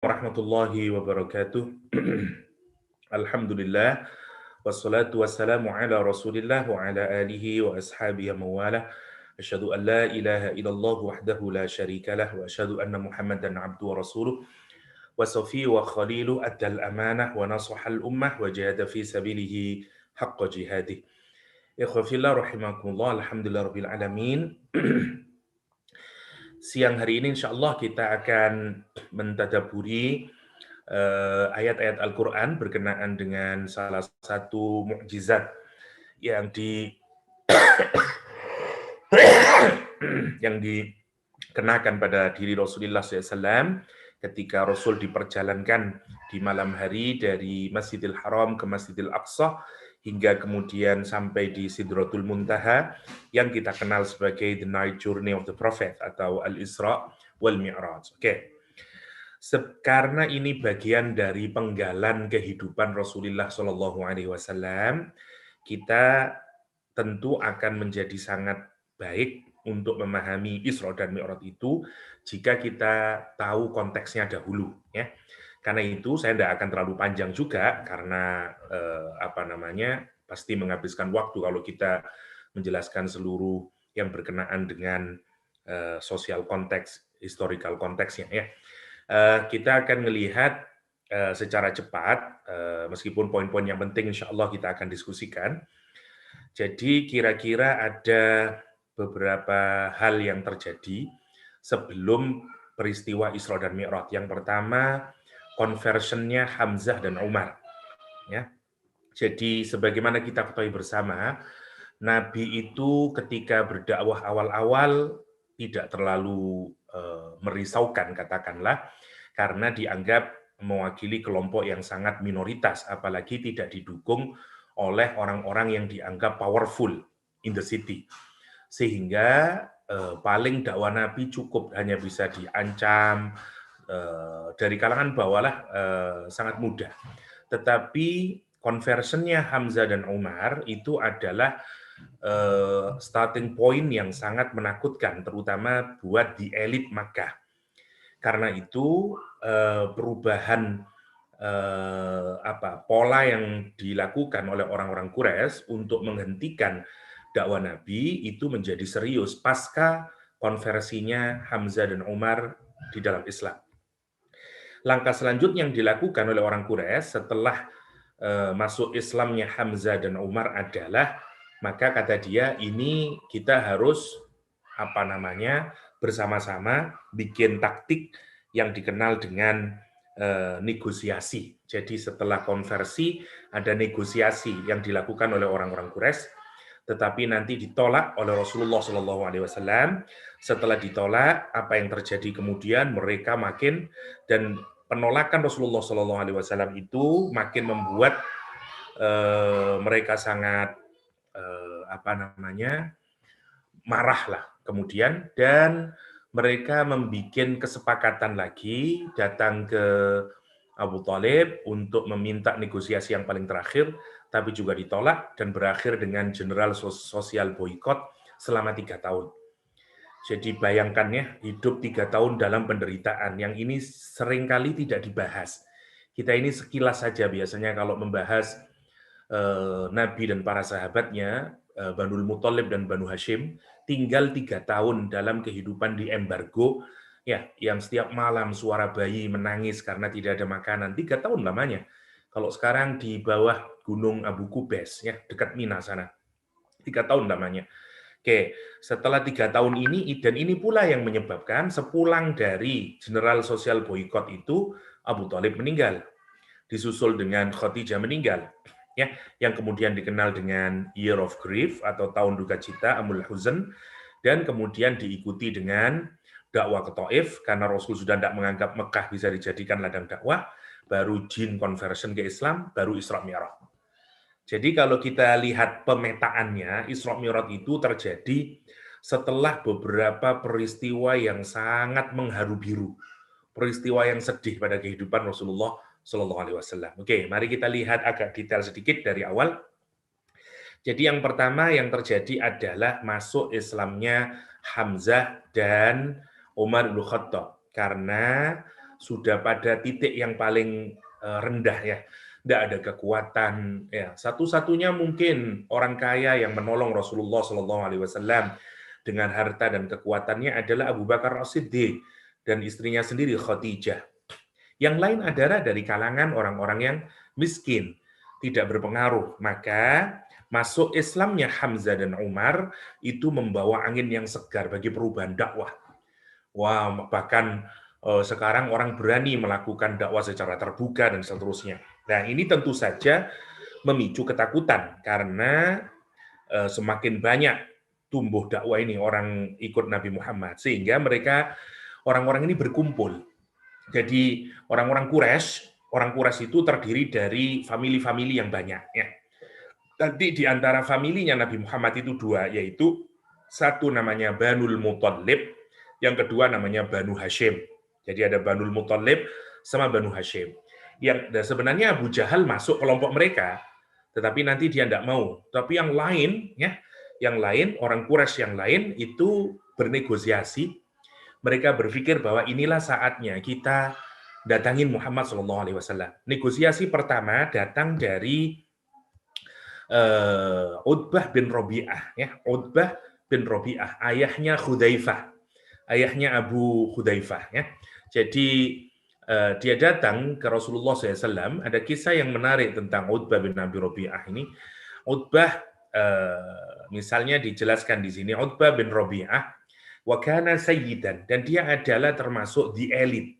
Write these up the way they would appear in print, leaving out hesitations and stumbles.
Warahmatullahi wabarakatuh. Alhamdulillah wassalatu wassalamu ala Rasulillah wa ala alihi wa ashabihi mawalah. Asyhadu an la ilaha illallah wahdahu la syarikalah wa asyhadu anna Muhammadan abduhu wa rasuluh wa safiyyu wa khaliluh addal amanah wa nasahal ummah wa jahada fi sabilihi haqqa jihadih. Ikhwafillah rahimakumullah. Alhamdulillah rabbil alamin. Siang hari ini insya Allah kita akan mentadaburi ayat-ayat Al-Quran berkenaan dengan salah satu mukjizat yang yang dikenakan pada diri Rasulullah SAW ketika Rasul diperjalankan di malam hari dari Masjidil Haram ke Masjidil Aqsa hingga kemudian sampai di Sidratul Muntaha yang kita kenal sebagai The Night Journey of the Prophet atau Al-Isra wal Mi'raj. Karena ini bagian dari penggalan kehidupan Rasulullah Shallallahu Alaihi Wasallam, kita tentu akan menjadi sangat baik untuk memahami Isra dan Mi'raj itu jika kita tahu konteksnya dahulu, ya. Karena itu saya tidak akan terlalu panjang juga karena pasti menghabiskan waktu kalau kita menjelaskan seluruh yang berkenaan dengan sosial konteks, historical konteksnya, ya. Kita akan melihat secara cepat, meskipun poin-poin yang penting insya Allah kita akan diskusikan. Jadi kira-kira ada beberapa hal yang terjadi sebelum peristiwa Isra dan Mi'raj. Yang pertama, conversion-nya Hamzah dan Umar. Ya. Jadi sebagaimana kita ketahui bersama, Nabi itu ketika berdakwah awal-awal tidak terlalu merisaukan, katakanlah, karena dianggap mewakili kelompok yang sangat minoritas, apalagi tidak didukung oleh orang-orang yang dianggap powerful in the city. Sehingga paling dakwah Nabi cukup hanya bisa diancam, dari kalangan bawah lah, sangat mudah. Tetapi conversion-nya Hamzah dan Umar itu adalah starting point yang sangat menakutkan, terutama buat di elit Makkah. Karena itu perubahan pola yang dilakukan oleh orang-orang Quraisy untuk menghentikan dakwah Nabi itu menjadi serius pasca konversinya Hamzah dan Umar di dalam Islam. Langkah selanjutnya yang dilakukan oleh orang Quraisy setelah masuk Islamnya Hamzah dan Umar adalah, maka kata dia, ini kita harus bersama-sama bikin taktik yang dikenal dengan negosiasi. Jadi setelah konversi ada negosiasi yang dilakukan oleh orang-orang Quraisy, tetapi nanti ditolak oleh Rasulullah SAW. Setelah ditolak, apa yang terjadi kemudian? Mereka makin, dan penolakan Rasulullah SAW itu makin membuat mereka sangat marah lah kemudian, dan mereka membuat kesepakatan lagi, datang ke Abu Thalib untuk meminta negosiasi yang paling terakhir, tapi juga ditolak dan berakhir dengan general sosial boykot selama 3 tahun. Jadi bayangkan ya, hidup 3 tahun dalam penderitaan, yang ini seringkali tidak dibahas. Kita ini sekilas saja biasanya kalau membahas Nabi dan para sahabatnya, Banul Muthalib dan Banu Hashim, tinggal 3 tahun dalam kehidupan di embargo, ya, yang setiap malam suara bayi menangis karena tidak ada makanan. 3 tahun lamanya. Kalau sekarang di bawah Gunung Abu Kubes, ya, dekat Mina sana. 3 tahun lamanya. Oke, setelah 3 tahun ini, dan ini pula yang menyebabkan sepulang dari general sosial boykot itu, Abu Thalib meninggal. Disusul dengan Khadijah meninggal, ya, yang kemudian dikenal dengan Year of Grief atau tahun duka cita, Amul Huzn, dan kemudian diikuti dengan dakwah ke Taif karena Rasul sudah tidak menganggap Mekah bisa dijadikan ladang dakwah, baru jin conversion ke Islam, baru Isra Mi'raj. Jadi kalau kita lihat pemetaannya, Isra Mi'raj itu terjadi setelah beberapa peristiwa yang sangat mengharu biru, peristiwa yang sedih pada kehidupan Rasulullah Shallallahu Alaihi Wasallam. Oke, mari kita lihat agak detail sedikit dari awal. Jadi yang pertama yang terjadi adalah masuk Islamnya Hamzah dan Umar bin Khattab, karena sudah pada titik yang paling rendah ya. Tidak ada kekuatan ya. Satu-satunya mungkin orang kaya yang menolong Rasulullah SAW dengan harta dan kekuatannya adalah Abu Bakar As-Siddiq dan istrinya sendiri Khadijah. Yang lain adalah dari kalangan orang-orang yang miskin, tidak berpengaruh. Maka masuk Islamnya Hamzah dan Umar itu membawa angin yang segar bagi perubahan dakwah. Wah, bahkan sekarang orang berani melakukan dakwah secara terbuka dan seterusnya. Nah, ini tentu saja memicu ketakutan karena semakin banyak tumbuh dakwah ini orang ikut Nabi Muhammad sehingga mereka orang-orang ini berkumpul. Jadi orang Quraisy itu terdiri dari famili-famili yang banyak ya. Tadi di antara familinya Nabi Muhammad itu dua, yaitu satu namanya Banul Muthalib, yang kedua namanya Banu Hashim. Jadi ada Banul Muthalib sama Banu Hashim. Yang sebenarnya Abu Jahal masuk kelompok mereka, tetapi nanti dia tidak mau. Tapi yang lain, ya, yang lain orang Quraisy yang lain itu bernegosiasi. Mereka berpikir bahwa inilah saatnya kita datangin Muhammad SAW. Negosiasi pertama datang dari Utbah bin Rabi'ah, ya, Utbah bin Rabi'ah, ayahnya Hudzaifah, ayahnya Abu Hudzaifah, ya. Jadi dia datang ke Rasulullah SAW. Ada kisah yang menarik tentang Utbah bin Abi Rabi'ah ini. Utbah misalnya dijelaskan di sini, Utbah bin Rabi'ah wa kana sayyidan, dan dia adalah termasuk di elit.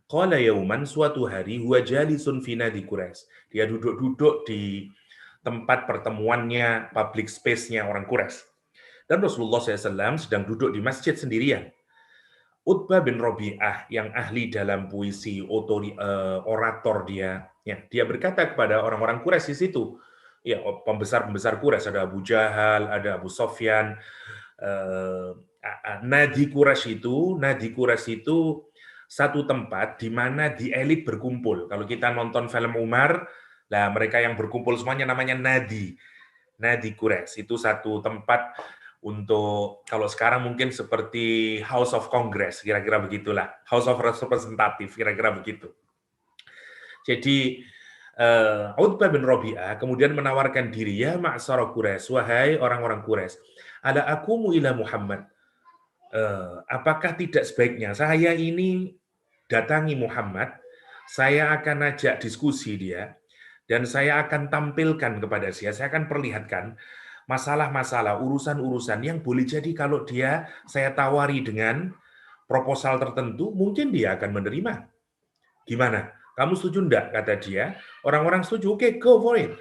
Qala yauman, suatu hari, huwa jalisun fi nadi Quraisy. Dia duduk-duduk di tempat pertemuannya, public space-nya orang Quraisy. Dan Rasulullah SAW sedang duduk di masjid sendirian. Utbah bin Rabi'ah yang ahli dalam puisi, orator dia, ya, dia berkata kepada orang-orang Quraisy di situ, ya, pembesar-pembesar Quraisy, ada Abu Jahal, ada Abu Sofyan, Nadi Quraisy itu satu tempat di mana di elit berkumpul. Kalau kita nonton film Umar, lah mereka yang berkumpul semuanya namanya Nadi Quraisy. Itu satu tempat untuk, kalau sekarang mungkin seperti House of Congress, kira-kira begitulah, House of Representative, kira-kira begitu. Jadi Utbah bin Rabi'ah kemudian menawarkan diri, ya ma'syara Quraisy, wahai orang-orang Quraisy, ala akumu ila Muhammad, apakah tidak sebaiknya saya ini datangi Muhammad, saya akan ajak diskusi dia, dan saya akan tampilkan kepada dia, saya akan perlihatkan masalah-masalah, urusan-urusan yang boleh jadi kalau dia saya tawari dengan proposal tertentu, mungkin dia akan menerima. Gimana? Kamu setuju enggak? Kata dia. Orang-orang setuju, oke, go for it.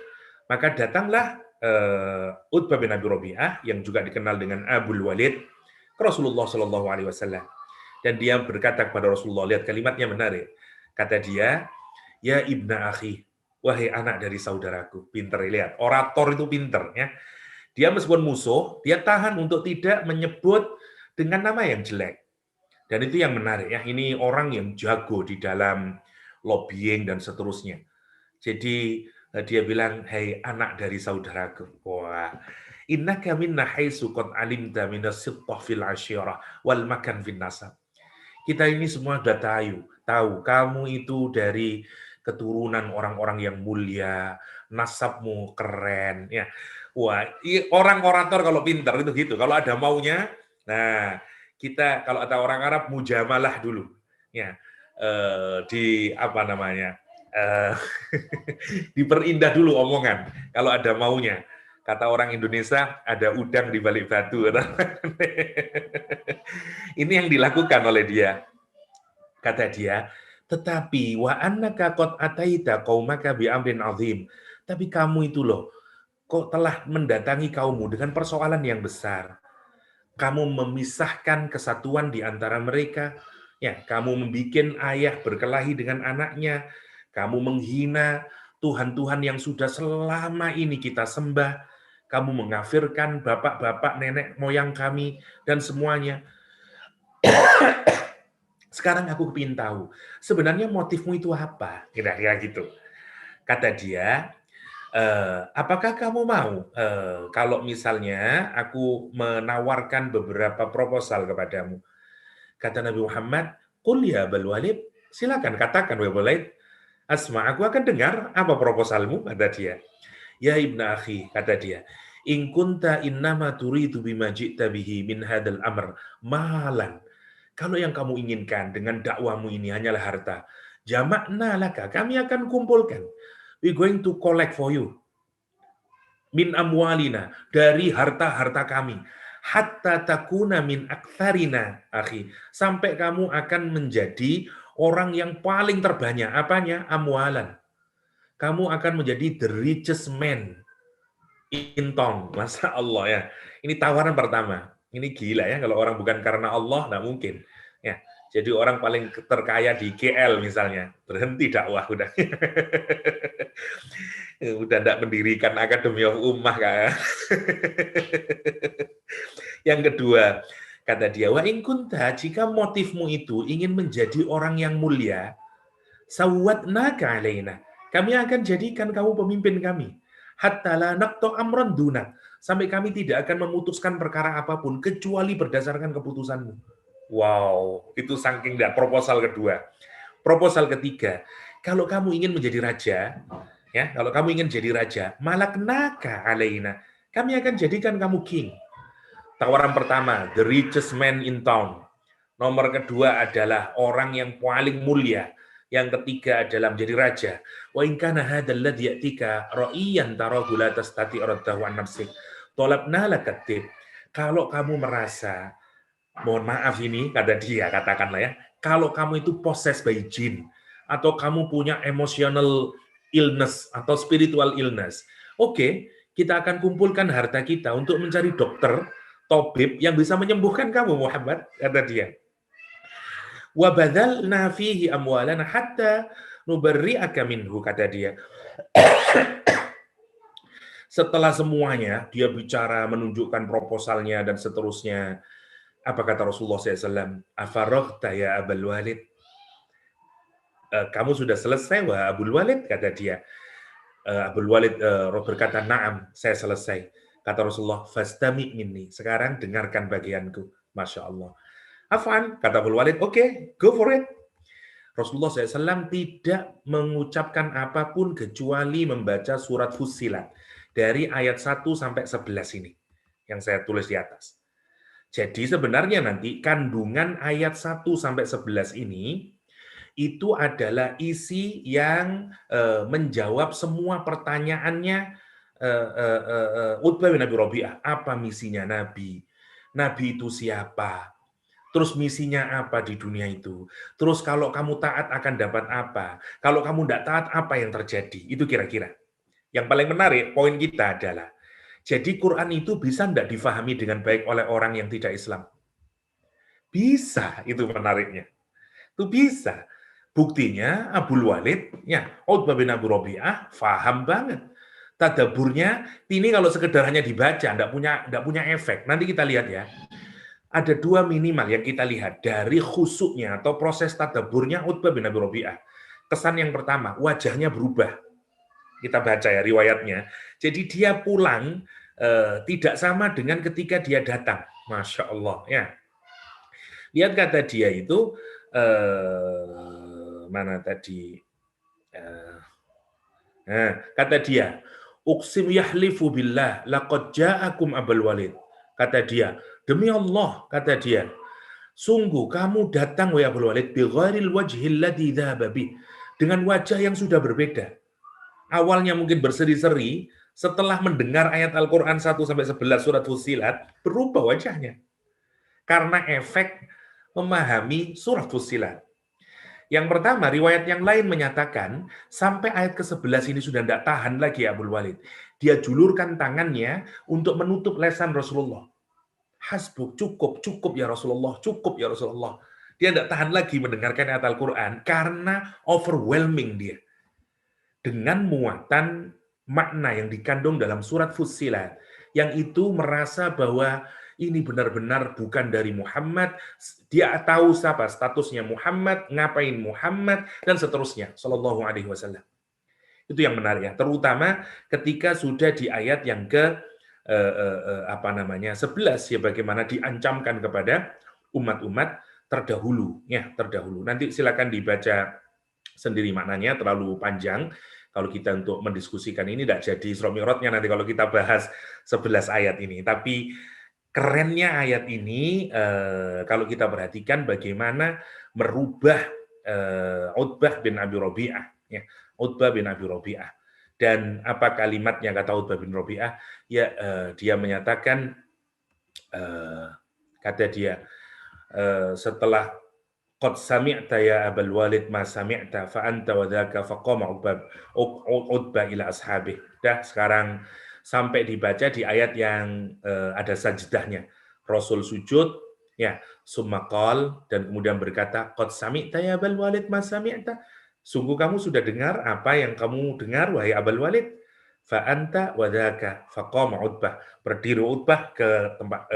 Maka datanglah Utbah bin Abi Rabi'ah, yang juga dikenal dengan Abul Walid, ke Rasulullah SAW. Dan dia berkata kepada Rasulullah, lihat kalimatnya menarik. Kata dia, ya ibna akhi, wahai anak dari saudaraku. Pinter, lihat. Orator itu pinter, ya. Dia meskipun musuh, dia tahan untuk tidak menyebut dengan nama yang jelek. Dan itu yang menarik, ya. Ini orang yang jago di dalam lobbying dan seterusnya. Jadi dia bilang, hei anak dari saudaraku. Wah, innaka minna haitsu qad alimta minas sittah fil asyirah wal makan fin nasab. Kita ini semua sudah tahu kamu itu dari keturunan orang-orang yang mulia, nasabmu keren, ya. Wah, orang orator kalau pintar itu gitu. Kalau ada maunya, nah kita kalau ada orang Arab mujamalah dulu, ya, di apa namanya, diperindah dulu omongan. Kalau ada maunya, kata orang Indonesia, ada udang di balik batu. Ini yang dilakukan oleh dia. Kata dia, tetapi wa annaka qad ataita qaumaka bi amrin azim. Tapi kamu itu loh, kok telah mendatangi kaummu dengan persoalan yang besar. Kamu memisahkan kesatuan di antara mereka, ya, kamu membuat ayah berkelahi dengan anaknya, kamu menghina Tuhan-Tuhan yang sudah selama ini kita sembah, kamu mengkafirkan bapak-bapak, nenek moyang kami, dan semuanya. Sekarang aku kepingin tahu, sebenarnya motifmu itu apa? Kira-kira gitu. Kata dia, apakah kamu mau kalau misalnya aku menawarkan beberapa proposal kepadamu? Kata Nabi Muhammad, qul ya Abul Walid, Silakan katakan, wahai Walid. Asma, aku akan dengar apa proposalmu, kata dia. Ya ibna akhi, kata dia. In kunta innama turidu bima ji'ta bihi min hadal amr malan. Kalau yang kamu inginkan dengan dakwamu ini hanyalah harta, jamakna laka, kami akan kumpulkan. We going to collect for you. Min amwalina, dari harta-harta kami. Hatta takuna min aktsarina, akhi. Sampai kamu akan menjadi orang yang paling terbanyak. Apanya? Amwalan. Kamu akan menjadi the richest man in town. Masya Allah ya. Ini tawaran pertama. Ini gila ya, kalau orang bukan karena Allah, nggak mungkin. Ya, jadi orang paling terkaya di KL misalnya, berhenti dakwah udah. Udah nggak mendirikan Akademi of Ummah kan. Yang kedua, kata dia, wa in kunta, jika motifmu itu ingin menjadi orang yang mulia, sawwatnaka alaina. Kami akan jadikan kamu pemimpin kami. Hatta la naqta amran dunak. Sampai kami tidak akan memutuskan perkara apapun kecuali berdasarkan keputusanmu. Wow, itu saking dah proposal kedua. Proposal ketiga, kalau kamu ingin menjadi raja, ya, kalau kamu ingin jadi raja, malaknaka alaina. Kami akan jadikan kamu king. Tawaran pertama, the richest man in town. Nomor kedua adalah orang yang paling mulia. Yang ketiga adalah menjadi raja. Wa in kana hadzal ladzi yatika ra'iyan tarahu la tastati raddahu an nafsik. Talabna lakatib. Kalau kamu merasa, mohon maaf ini, kata dia, katakanlah ya, kalau kamu itu possessed by jin, atau kamu punya emotional illness atau spiritual illness, oke, kita akan kumpulkan harta kita untuk mencari dokter, tabib yang bisa menyembuhkan kamu, Muhammad, kata dia. Wa badzalna fihi amwalana hatta nubarri'aka minhu, kata dia. Setelah semuanya, dia bicara, menunjukkan proposalnya dan seterusnya. Apa kata Rasulullah SAW? Afaraghta ya Abul Walid? Kamu sudah selesai, wah Abul Walid, kata dia. Abul Walid berkata, na'am, saya selesai. Kata Rasulullah, fastami minni. Sekarang dengarkan bagianku. Masya Allah. Afan, kata Abul Walid, oke, go for it. Rasulullah SAW tidak mengucapkan apapun kecuali membaca surat Fussilat dari ayat 1 sampai 11 ini yang saya tulis di atas. Jadi sebenarnya nanti kandungan ayat 1 sampai 11 ini itu adalah isi yang menjawab semua pertanyaannya Utbah bin Abi Rabi'ah. Apa misinya Nabi? Nabi itu siapa? Terus misinya apa di dunia itu? Terus kalau kamu taat akan dapat apa? Kalau kamu tidak taat, apa yang terjadi? Itu kira-kira. Yang paling menarik, poin kita adalah, jadi Quran itu bisa tidak difahami dengan baik oleh orang yang tidak Islam? Bisa, itu menariknya. Itu bisa. Buktinya, Abul Walid, ya, Utbah bin Abi Rabi'ah, faham banget. Tadaburnya, ini kalau sekedar hanya dibaca, tidak punya efek. Nanti kita lihat ya. Ada dua minimal yang kita lihat dari khusuknya atau proses tadaburnya Utbah bin Abi Rabi'ah. Kesan yang pertama, wajahnya berubah. Kita baca ya riwayatnya. Jadi dia pulang tidak sama dengan ketika dia datang. Masya Allah ya. Lihat kata dia itu mana tadi? Kata dia, Uqsim yahlifu billah laqad ja'akum Abul Walid. Kata dia, demi Allah, kata dia, sungguh kamu datang wahai Abul Walid bi ghairil wajhil ladzi dzahaba bih, dengan wajah yang sudah berbeda. Awalnya mungkin berseri-seri, setelah mendengar ayat Al-Qur'an 1 sampai 11 surat Fussilat, berubah wajahnya. Karena efek memahami surat Fussilat. Yang pertama, riwayat yang lain menyatakan, sampai ayat ke-11 ini sudah tidak tahan lagi Abul Walid. Dia julurkan tangannya untuk menutup lesan Rasulullah. Hasbuk, cukup ya Rasulullah, cukup ya Rasulullah. Dia tidak tahan lagi mendengarkan ayat Al-Quran karena overwhelming dia. Dengan muatan makna yang dikandung dalam surat Fussilat, yang itu merasa bahwa ini benar-benar bukan dari Muhammad, dia tahu siapa statusnya Muhammad, ngapain Muhammad, dan seterusnya, Sallallahu Alaihi Wasallam. Itu yang menarik ya, terutama ketika sudah di ayat yang ke 11 ya, bagaimana diancamkan kepada umat-umat terdahulu, ya terdahulu. Nanti silakan dibaca sendiri maknanya, terlalu panjang. Kalau kita untuk mendiskusikan ini tidak jadi Isra Mi'rajnya nanti kalau kita bahas 11 ayat ini. Tapi kerennya ayat ini kalau kita perhatikan bagaimana merubah Utbah bin Abi Rabi'ah, ya, Utbah bin Abi Rabi'ah. Dan apa kalimatnya kata Utbah bin Rabi'ah? Ya, dia menyatakan, kata dia, setelah qad sami'ta ya Abul Walid ma sami'ta fa anta wa dzaka faqama Utbah ila ashabih. Dah sekarang sampai dibaca di ayat yang ada sajdahnya. Rasul sujud, ya, summa qal, dan kemudian berkata, qad sami'ta ya Abul Walid ma sami'ta. Sungguh kamu sudah dengar apa yang kamu dengar wahai Abul Walid. Fa anta wa dzaka faqama Utbah. Berdiri Utbah ke tempat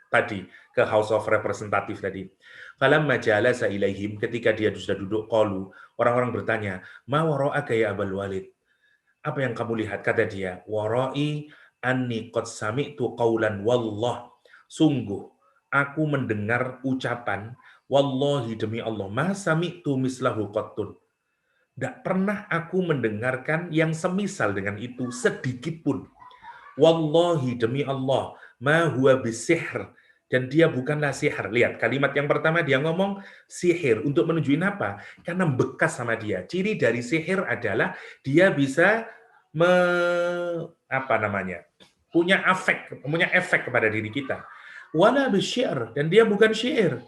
tadi, ke House of Representative tadi. Falamma jalasa ilaihim, ketika dia sudah duduk, qalu, orang-orang bertanya, ma wara'aka ya Abul Walid? Apa yang kamu lihat? Kata dia, wara'i anni qad sami'tu qawlan wallah. Sungguh, aku mendengar ucapan, wallahi demi Allah, ma sami'tu mislahu qattun. Tidak pernah aku mendengarkan yang semisal dengan itu sedikit pun. Wallahi demi Allah, ma huwa bisihr, dan dia bukanlah sihir. Lihat kalimat yang pertama dia ngomong sihir untuk menunjukin apa? Karena bekas sama dia. Ciri dari sihir adalah dia bisa punya efek kepada diri kita. Wala bisyir, dan dia bukan syair.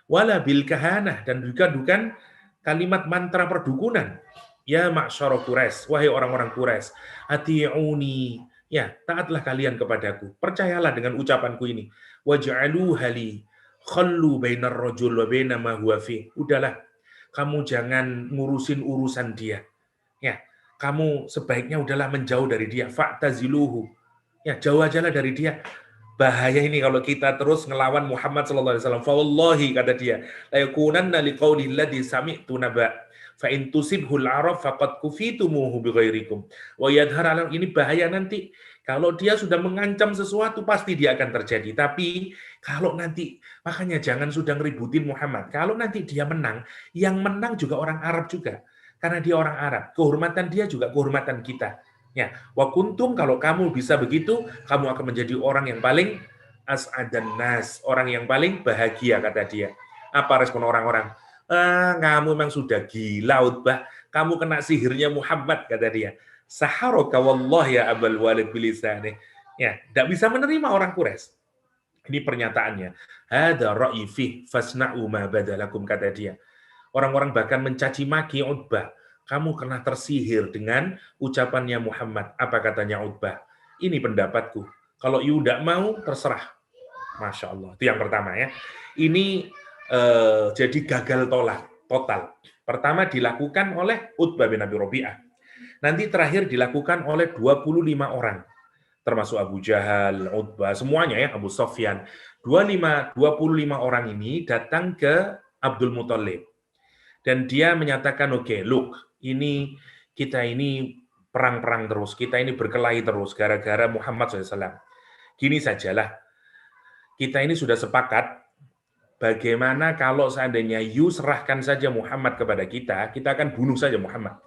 Wala bil kahanah, dan juga bukan kalimat mantra perdukunan. Ya ma'syara Quraisy, wahai orang-orang Quraisy, ati'uni, ya, taatlah kalian kepadaku. Percayalah dengan ucapanku ini. Waj'alu hali khallu bainar rajul wa baina ma huwa fi. Udahlah, kamu jangan ngurusin urusan dia. Ya, kamu sebaiknya udahlah menjauh dari dia. Fa'taziluhu. Ya, jauh ajalah dari dia. Bahaya ini kalau kita terus ngelawan Muhammad sallallahu alaihi wasallam. Fa wallahi, kata dia, la yakunanna liqauli alladhi sami'tu naba. Fa in tusibhul arab faqad kufitumuhu bighairikum. Wa yadhhar, ini bahaya nanti. Kalau dia sudah mengancam sesuatu pasti dia akan terjadi. Tapi kalau nanti, makanya jangan sudah ngeributin Muhammad. Kalau nanti dia menang, yang menang juga orang Arab juga. Karena dia orang Arab. Kehormatan dia juga kehormatan kita. Ya, wa kuntum, kalau kamu bisa begitu, kamu akan menjadi orang yang paling as'adan nas, orang yang paling bahagia, kata dia. Apa respon orang-orang? Kamu memang sudah gila Utbah, kamu kena sihirnya Muhammad, kata dia. Saharaka wallah ya Abul Walid bilisanih. Ya, tidak bisa menerima orang Quraisy. Ini pernyataannya. Hada ra'yi fih fasna'u ma badalakum, kata dia. Orang-orang bahkan mencaci maki Utbah. Kamu kena tersihir dengan ucapannya Muhammad. Apa katanya Utbah? Ini pendapatku. Kalau you tidak mau, terserah. Masya Allah. Itu yang pertama ya. Ini jadi gagal total. Pertama dilakukan oleh Utbah bin Abi Rabi'ah. Nanti terakhir dilakukan oleh 25 orang. Termasuk Abu Jahal, Utbah, semuanya ya, Abu Sofyan. 25 orang ini datang ke Abdul Muthalib. Dan dia menyatakan, oke, look, kita ini perang-perang terus, kita ini berkelahi terus gara-gara Muhammad SAW. Gini sajalah, kita ini sudah sepakat, bagaimana kalau seandainya you serahkan saja Muhammad kepada kita akan bunuh saja Muhammad.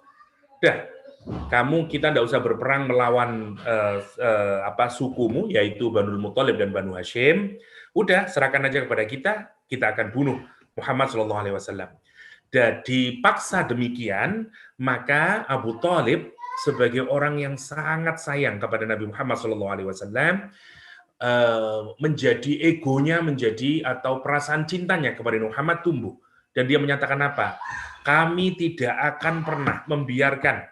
Dah, kita tidak usah berperang melawan sukumu, yaitu Banu Muthalib dan Banu Hashim. Udah, serahkan aja kepada kita akan bunuh Muhammad SAW. Dan dipaksa demikian, maka Abu Thalib sebagai orang yang sangat sayang kepada Nabi Muhammad SAW, menjadi egonya atau perasaan cintanya kepada Muhammad tumbuh. Dan dia menyatakan apa? Kami tidak akan pernah membiarkan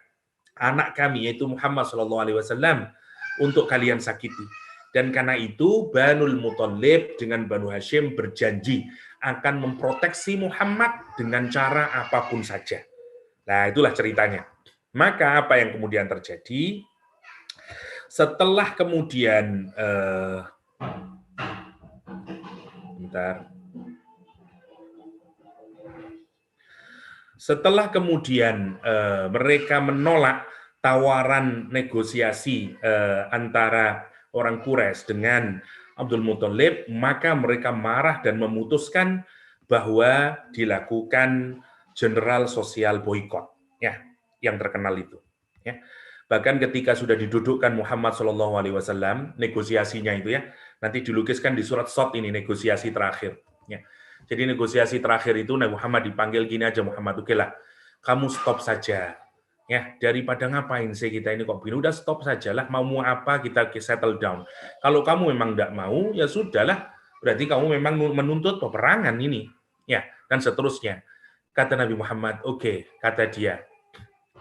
anak kami, yaitu Muhammad SAW, untuk kalian sakiti. Dan karena itu, Banul Muthalib dengan Banu Hashim berjanji akan memproteksi Muhammad dengan cara apapun saja. Nah, itulah ceritanya. Maka apa yang kemudian terjadi? Setelah kemudian mereka menolak tawaran negosiasi antara orang Quraisy dengan Abdul Muthalib, maka mereka marah dan memutuskan bahwa dilakukan general sosial boykot, ya, yang terkenal itu. Ya. Bahkan ketika sudah didudukkan Muhammad SAW, negosiasinya itu ya, nanti dilukiskan di surat Shad ini, negosiasi terakhir. Ya. Jadi negosiasi terakhir itu Nabi Muhammad dipanggil gini aja, Muhammad, oke lah, kamu stop saja. Ya, daripada ngapain sih kita ini kok begini, udah stop sajalah, mau apa kita settle down. Kalau kamu memang tidak mau, ya sudahlah, berarti kamu memang menuntut peperangan ini. Ya, dan seterusnya. Kata Nabi Muhammad, oke, kata dia.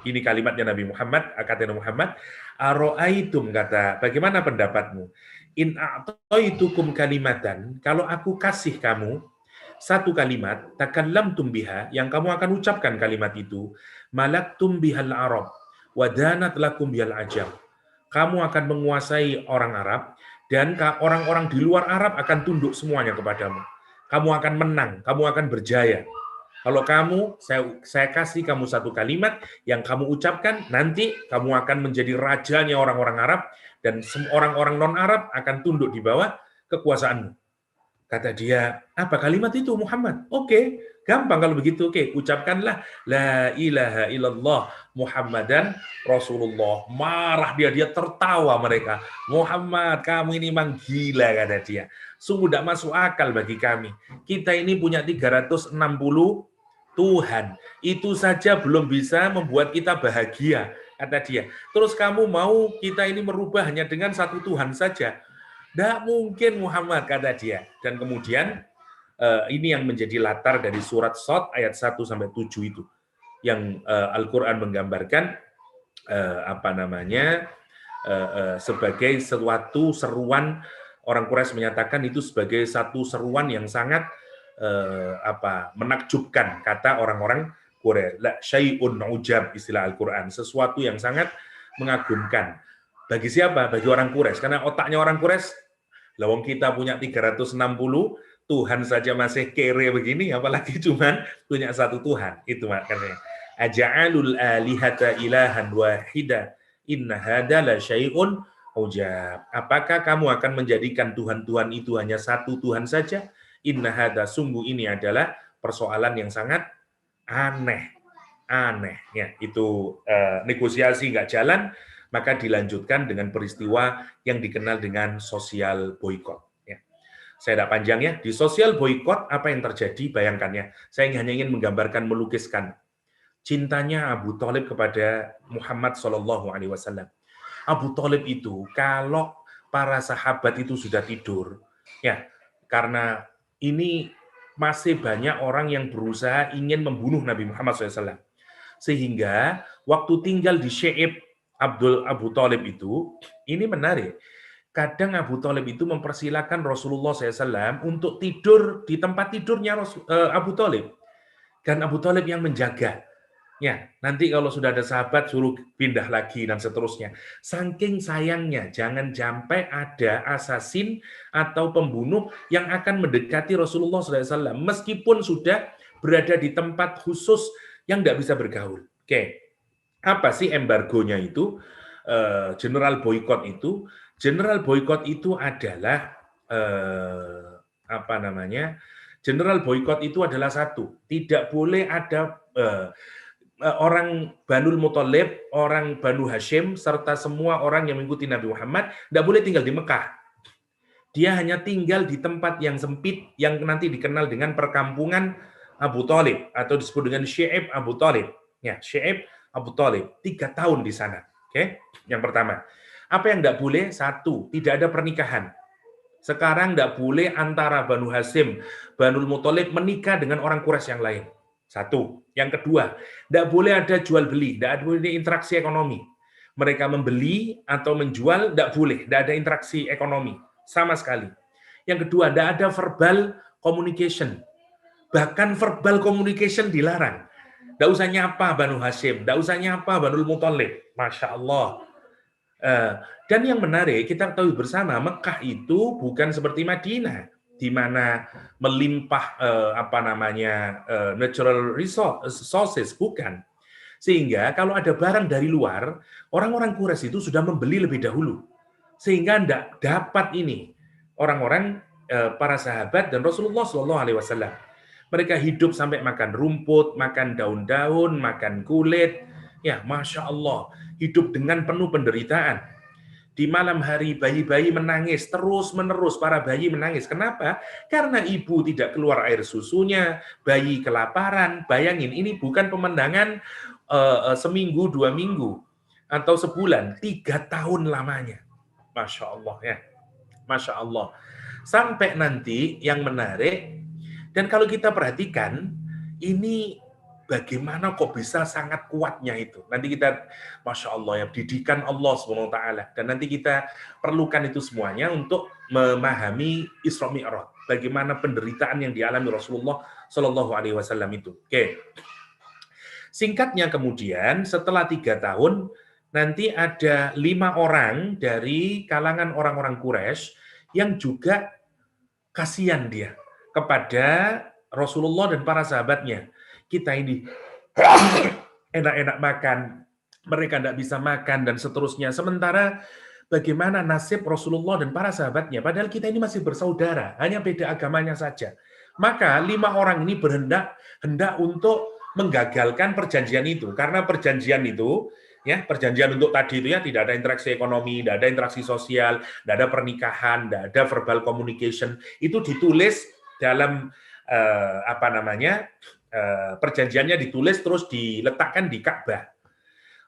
Ini kalimatnya Nabi Muhammad, kata Nabi Muhammad, aro'aitum, kata, bagaimana pendapatmu? In a'taitukum kalimatan, kalau aku kasih kamu satu kalimat, takallamtum biha, yang kamu akan ucapkan kalimat itu, malaktum bihal Arab, wadanat lakum bihal ajam. Kamu akan menguasai orang Arab, dan orang-orang di luar Arab akan tunduk semuanya kepadamu. Kamu akan menang, kamu akan berjaya. Kalau kamu, saya kasih kamu satu kalimat yang kamu ucapkan, nanti kamu akan menjadi rajanya orang-orang Arab, dan orang-orang non-Arab akan tunduk di bawah kekuasaanmu. Kata dia, apa kalimat itu Muhammad? Oke, gampang kalau begitu. Oke, ucapkanlah la ilaha illallah Muhammadan Rasulullah. Marah dia tertawa mereka. Muhammad, kamu ini memang gila, kata dia. Sungguh tidak masuk akal bagi kami. Kita ini punya 360 Tuhan. Itu saja belum bisa membuat kita bahagia, kata dia. Terus kamu mau kita ini merubah hanya dengan satu Tuhan saja? Tidak mungkin Muhammad, kata dia. Dan kemudian ini yang menjadi latar dari surat Shad ayat 1-7 itu. Yang Al-Quran menggambarkan sebagai suatu seruan, orang Quraisy menyatakan itu sebagai satu seruan yang sangat menakjubkan, kata orang-orang Quraisy. La syai'un ujab, istilah Al-Quran, sesuatu yang sangat mengagumkan. Bagi siapa? Bagi orang Quraisy. Karena otaknya orang Quraisy, lawang kita punya 360, Tuhan saja masih kere begini, apalagi cuman punya satu Tuhan. Itu makanya. Aja'alul alihata ilahan wahida, inna hada la syai'un ujab. Apakah kamu akan menjadikan Tuhan-Tuhan itu hanya satu Tuhan saja? Inna hada, sungguh ini adalah persoalan yang sangat aneh. Aneh. Ya, itu negosiasi nggak jalan, maka dilanjutkan dengan peristiwa yang dikenal dengan sosial boykot. Ya. Saya tidak panjang ya. Di sosial boykot apa yang terjadi? Bayangkan ya. Saya hanya ingin menggambarkan, melukiskan cintanya Abu Thalib kepada Muhammad SAW. Abu Thalib itu kalau para sahabat itu sudah tidur, ya, karena ini masih banyak orang yang berusaha ingin membunuh Nabi Muhammad SAW. Sehingga waktu tinggal di Syi'ib Abu Thalib itu, ini menarik. Kadang Abu Thalib itu mempersilahkan Rasulullah SAW untuk tidur di tempat tidurnya Abu Thalib. Dan Abu Thalib yang menjaga. Ya, nanti kalau sudah ada sahabat suruh pindah lagi dan seterusnya. Saking sayangnya, jangan sampai ada asasin atau pembunuh yang akan mendekati Rasulullah SAW meskipun sudah berada di tempat khusus yang tidak bisa bergaul. Oke. Apa sih embargonya itu? General boykot itu? General boykot itu adalah General boykot itu adalah satu, tidak boleh ada orang Banul Muthalib, orang Banu Hashim, serta semua orang yang mengikuti Nabi Muhammad tidak boleh tinggal di Mekah. Dia hanya tinggal di tempat yang sempit yang nanti dikenal dengan perkampungan Abu Thalib atau disebut dengan Syi'ib Abu Thalib. Ya, Syi'ib Abu Thalib, 3 tahun di sana. Oke, yang pertama. Apa yang tidak boleh? Satu, tidak ada pernikahan. Sekarang tidak boleh antara Banu Hashim, Banul Muthalib menikah dengan orang Quraisy yang lain. Satu. Yang kedua, tidak boleh ada jual beli, tidak boleh interaksi ekonomi. Mereka membeli atau menjual, tidak boleh, tidak ada interaksi ekonomi sama sekali. Yang kedua, tidak ada verbal communication. Bahkan verbal communication dilarang. Tidak usah nyapa Banu Hashim, tidak usah nyapa Banul Muthalib. Masya Allah. Dan yang menarik, kita tahu bersama, Mekah itu bukan seperti Madinah, di mana melimpah natural resources, bukan. Sehingga kalau ada barang dari luar, orang-orang Quraisy itu sudah membeli lebih dahulu. Sehingga tidak dapat ini orang-orang para sahabat dan Rasulullah Shallallahu Alaihi Wasallam. Mereka hidup sampai makan rumput, makan daun-daun, makan kulit. Ya, Masya Allah, hidup dengan penuh penderitaan. Di malam hari bayi-bayi menangis, terus-menerus para bayi menangis. Kenapa? Karena ibu tidak keluar air susunya, bayi kelaparan. Bayangin, ini bukan pemandangan seminggu, 2 minggu, atau sebulan, 3 tahun lamanya. Masya Allah ya. Masya Allah. Sampai nanti yang menarik, dan kalau kita perhatikan, ini bagaimana kok bisa sangat kuatnya itu. Nanti kita, Masya Allah ya, didikan Allah SWT. Dan nanti kita perlukan itu semuanya untuk memahami Isra Mi'raj. Bagaimana penderitaan yang dialami Rasulullah Shallallahu Alaihi Wasallam itu. Oke. Singkatnya kemudian, setelah 3 tahun, nanti ada 5 orang dari kalangan orang-orang Quraisy yang juga kasihan dia kepada Rasulullah dan para sahabatnya. Kita ini enak-enak makan, mereka tidak bisa makan, dan seterusnya. Sementara bagaimana nasib Rasulullah dan para sahabatnya? Padahal kita ini masih bersaudara, hanya beda agamanya saja. Maka 5 orang ini hendak untuk menggagalkan perjanjian itu. Karena perjanjian itu, ya, perjanjian untuk tadi itu ya, tidak ada interaksi ekonomi, tidak ada interaksi sosial, tidak ada pernikahan, tidak ada verbal communication. Itu ditulis dalam perjanjiannya ditulis terus diletakkan di Ka'bah.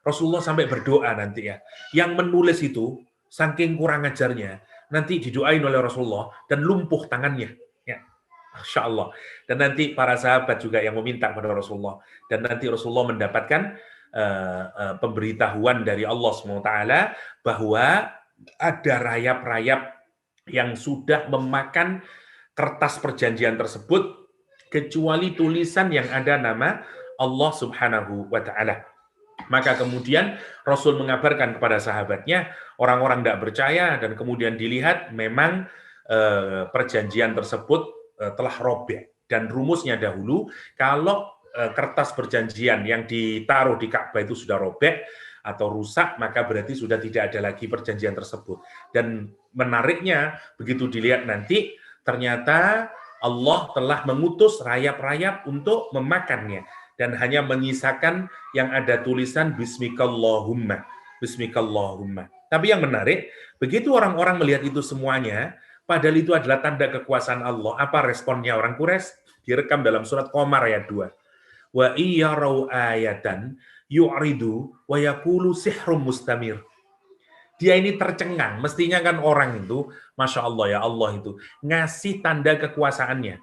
Rasulullah sampai berdoa nanti ya. Yang menulis itu saking kurang ajarnya, nanti didoain oleh Rasulullah dan lumpuh tangannya. Ya. Masya Allah. Dan nanti para sahabat juga yang meminta kepada Rasulullah. Dan nanti Rasulullah mendapatkan pemberitahuan dari Allah SWT bahwa ada rayap-rayap yang sudah memakan kertas perjanjian tersebut, kecuali tulisan yang ada nama Allah Subhanahu wa Ta'ala. Maka kemudian Rasul mengabarkan kepada sahabatnya, orang-orang tidak percaya, dan kemudian dilihat memang perjanjian tersebut telah robek. Dan rumusnya dahulu, kalau kertas perjanjian yang ditaruh di Ka'bah itu sudah robek atau rusak, maka berarti sudah tidak ada lagi perjanjian tersebut. Dan menariknya, begitu dilihat nanti, ternyata Allah telah mengutus rayap-rayap untuk memakannya, dan hanya menyisakan yang ada tulisan Bismikallahumma. Bismikallahumma. Tapi yang menarik, begitu orang-orang melihat itu semuanya, padahal itu adalah tanda kekuasaan Allah, apa responnya orang Quraisy? Direkam dalam surat Qamar ayat 2. Wa iyarau ayatan yu'ridu wa yaqulu sihrum mustamir. Dia ini tercengang, mestinya kan orang itu, Masya Allah ya Allah itu, ngasih tanda kekuasaannya.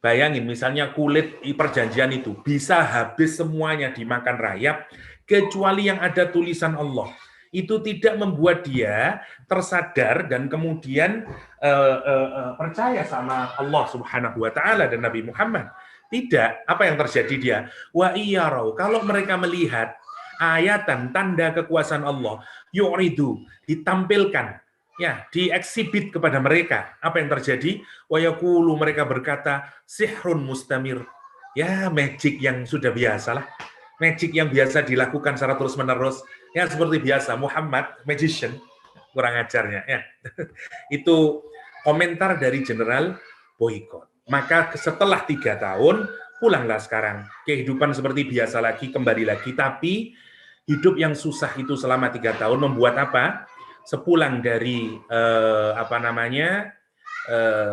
Bayangin misalnya kulit perjanjian itu bisa habis semuanya dimakan rayap, kecuali yang ada tulisan Allah. Itu tidak membuat dia tersadar dan kemudian percaya sama Allah Subhanahu wa Ta'ala dan Nabi Muhammad. Tidak, apa yang terjadi dia? Wa iyarau, kalau mereka melihat ayatan tanda kekuasaan Allah, yu'ridu, ditampilkan, ya, dieksibit kepada mereka. Apa yang terjadi? Wa yaqulu, mereka berkata, sihrun mustamir. Ya, magic yang sudah biasa lah. Magic yang biasa dilakukan secara terus-menerus. Ya, seperti biasa, Muhammad, magician. Kurang ajarnya. Ya. Itu komentar dari General Boycott. Maka setelah 3 tahun, pulanglah sekarang. Kehidupan seperti biasa lagi, kembali lagi. Tapi hidup yang susah itu selama 3 tahun membuat apa? Sepulang dari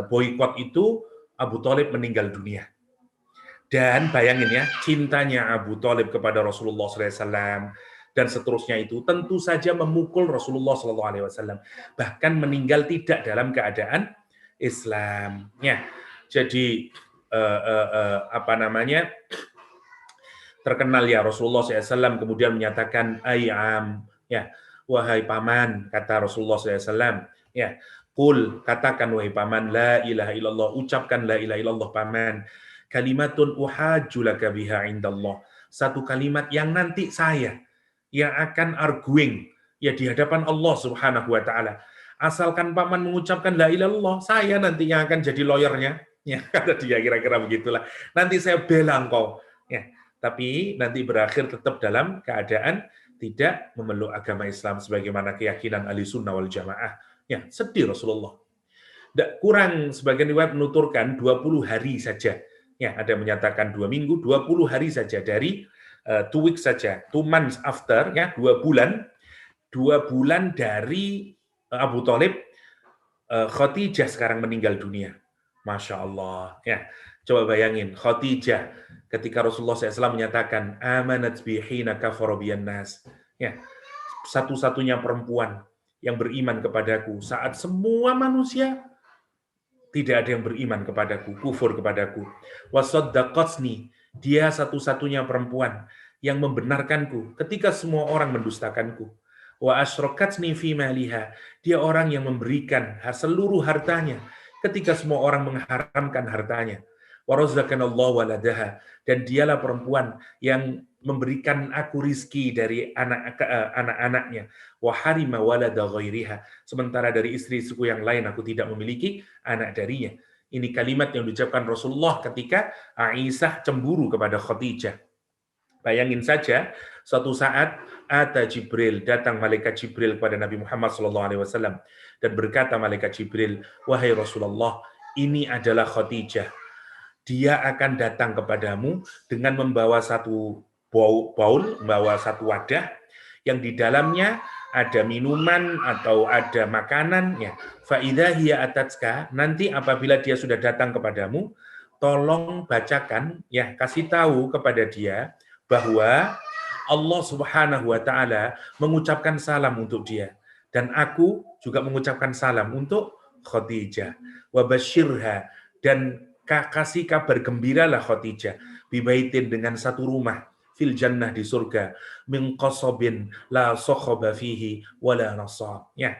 boikot itu, Abu Thalib meninggal dunia. Dan bayangin ya, cintanya Abu Thalib kepada Rasulullah SAW dan seterusnya itu tentu saja memukul Rasulullah SAW. Bahkan meninggal tidak dalam keadaan Islam. Ya, jadi terkenal ya Rasulullah SAW kemudian menyatakan ayam, ya, wahai paman, kata Rasulullah SAW, ya, qul, katakan wahai paman, la ilaha illallah, ucapkan la ilaha illallah paman, kalimatun uhajju laka biha indallah, satu kalimat yang nanti saya yang akan arguing ya di hadapan Allah Subhanahu wa Ta'ala. Asalkan paman mengucapkan la ilaha illallah, saya nanti yang akan jadi lawyernya. Ya, kata dia kira-kira begitulah. Nanti saya bela engkau. Ya, tapi nanti berakhir tetap dalam keadaan tidak memeluk agama Islam sebagaimana keyakinan Ahlussunnah wal Jamaah. Ya, sedih Rasulullah. kurang, sebagian riwayat menuturkan 20 hari saja. Ya, ada yang menyatakan 2 minggu, 20 hari saja dari 2 weeks saja, 2 months after, ya, 2 bulan dari Abu Thalib, Khadijah sekarang meninggal dunia. Masya Allah. Ya, coba bayangin, Khadijah ketika Rasulullah SAW menyatakan, amanat bihina kafara biyan nas. Ya, satu-satunya perempuan yang beriman kepadaku saat semua manusia tidak ada yang beriman kepadaku, kufur kepadaku. Wasaddaqatni, dia satu-satunya perempuan yang membenarkanku ketika semua orang mendustakanku. Wa asyrokatni fi maliha, dia orang yang memberikan seluruh hartanya ketika semua orang mengharamkan hartanya. Wa razaqanallahu waladaha, dan dialah perempuan yang memberikan aku rizki dari anak-anaknya. Wa harima walada ghairiha, sementara dari istri suku yang lain aku tidak memiliki anak darinya. Ini kalimat yang diucapkan Rasulullah ketika Aisyah cemburu kepada Khadijah. Bayangin saja, suatu saat ada Jibril, datang malaikat Jibril kepada Nabi Muhammad SAW dan berkata malaikat Jibril, wahai Rasulullah, ini adalah Khadijah. Dia akan datang kepadamu dengan membawa satu baul, membawa satu wadah yang di dalamnya ada minuman atau ada makanan, ya. Fa'idha hiya atatska, nanti apabila dia sudah datang kepadamu, tolong bacakan, ya, kasih tahu kepada dia bahwa Allah Subhanahu wa taala mengucapkan salam untuk dia, dan aku juga mengucapkan salam untuk Khadijah. Wa basyirha, dan kasih kabar gembiralah Khadijah bibaitin, dengan satu rumah fil jannah, di surga, min qasobin la sokhaba fihi wala nasab, ya,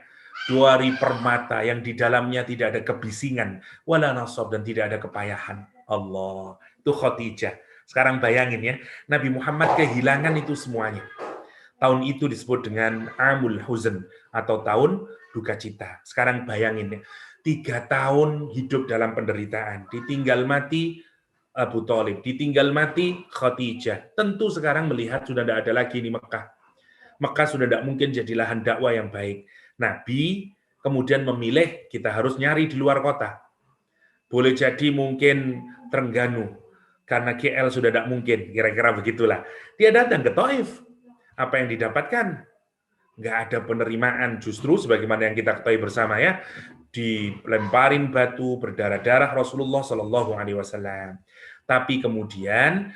dari permata yang di dalamnya tidak ada kebisingan, wala nasab, dan tidak ada kepayahan. Allah, itu Khadijah. Sekarang bayangin ya, Nabi Muhammad kehilangan itu semuanya. Tahun itu disebut dengan Amul Huzn, atau tahun duka cita. Sekarang bayangin ya, 3 tahun hidup dalam penderitaan, ditinggal mati Abu Thalib, ditinggal mati Khadijah. Tentu sekarang melihat sudah tidak ada lagi di Mekah. Mekah sudah tidak mungkin jadi lahan dakwah yang baik. Nabi kemudian memilih kita harus nyari di luar kota. Boleh jadi mungkin Trengganu, karena KL sudah tidak mungkin, kira-kira begitulah. Dia datang ke Taif. Apa yang didapatkan? Nggak ada penerimaan, justru sebagaimana yang kita ketahui bersama ya, dilemparin batu, berdarah-darah Rasulullah Shallallahu Alaihi Wasallam. Tapi kemudian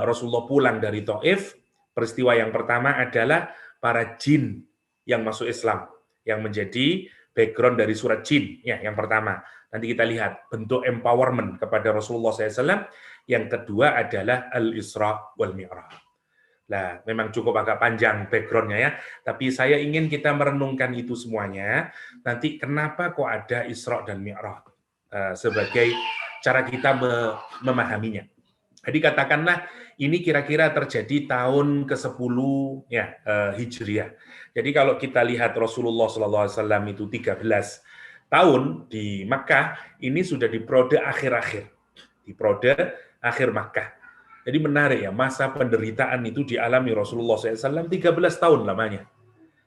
Rasulullah pulang dari Taif. Peristiwa yang pertama adalah para jin yang masuk Islam, yang menjadi background dari surat jin. Ya, yang pertama. Nanti kita lihat bentuk empowerment kepada Rasulullah SAW. Yang kedua adalah Al-Isra wal Mi'raj. Nah, memang cukup agak panjang background-nya ya, tapi saya ingin kita merenungkan itu semuanya. Nanti kenapa kok ada Isra dan Mi'raj sebagai cara kita memahaminya. Jadi katakanlah ini kira-kira terjadi tahun ke-10 ya, Hijriah. Jadi kalau kita lihat Rasulullah SAW itu 13 tahun di Makkah, ini sudah di periode akhir-akhir. Di periode akhir Makkah. Jadi menarik ya, masa penderitaan itu dialami Rasulullah SAW 13 tahun lamanya.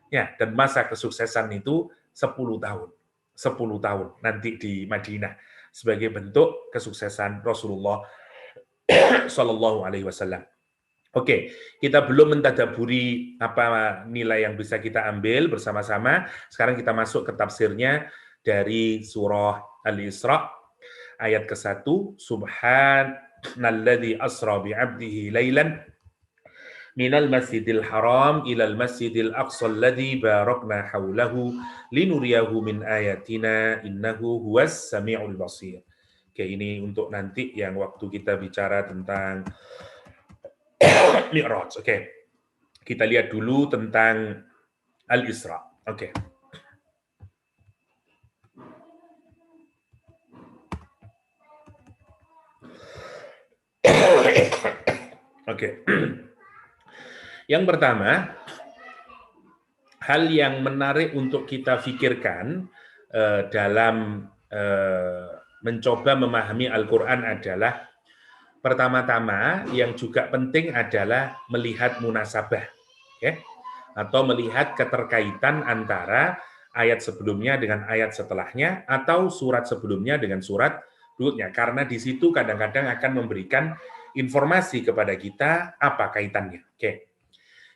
Ya, dan masa kesuksesan itu 10 tahun. 10 tahun nanti di Madinah sebagai bentuk kesuksesan Rasulullah Shallallahu Alaihi Wasallam. Oke, kita belum mentadaburi apa nilai yang bisa kita ambil bersama-sama. Sekarang kita masuk ke tafsirnya dari surah Al-Isra ayat ke-1. Subhanalladzi asra bi'abdihi lailan minal masjidil haram ilal masjidil aqsa alladzi barakna haulahu linuriyahu min ayatina innahu huwas samiul basir. Oke, ini untuk nanti yang waktu kita bicara tentang Mi'raj. Oke. Kita lihat dulu tentang Al-Isra. Oke. Oke. Yang pertama, hal yang menarik untuk kita pikirkan dalam mencoba memahami Al-Quran adalah pertama-tama yang juga penting adalah melihat munasabah, okay? Atau melihat keterkaitan antara ayat sebelumnya dengan ayat setelahnya, atau surat sebelumnya dengan surat berikutnya. Karena di situ kadang-kadang akan memberikan informasi kepada kita apa kaitannya. Oke.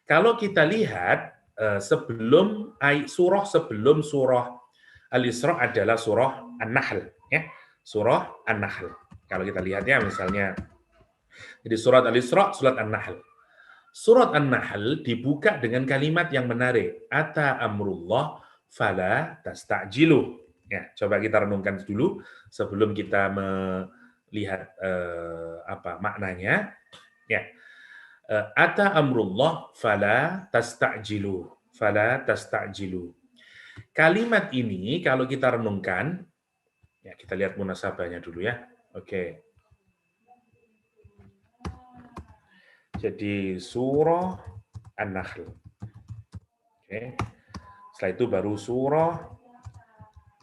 Kalau kita lihat sebelum surah Al-Isra adalah surah An-Nahl, ya. Surah An-Nahl. Kalau kita lihat ya misalnya jadi surat Al-Isra, surat An-Nahl. Surat An-Nahl dibuka dengan kalimat yang menarik. Ata amrullah fala tasta'jilu. Ya, coba kita renungkan dulu sebelum kita melihat apa maknanya. Ya. Ata amrullah fala tasta'jilu. Fala tasta'jilu. Kalimat ini kalau kita renungkan, ya kita lihat munasabahnya dulu ya. Oke. Jadi surah An-Nahl. Oke. Setelah itu baru surah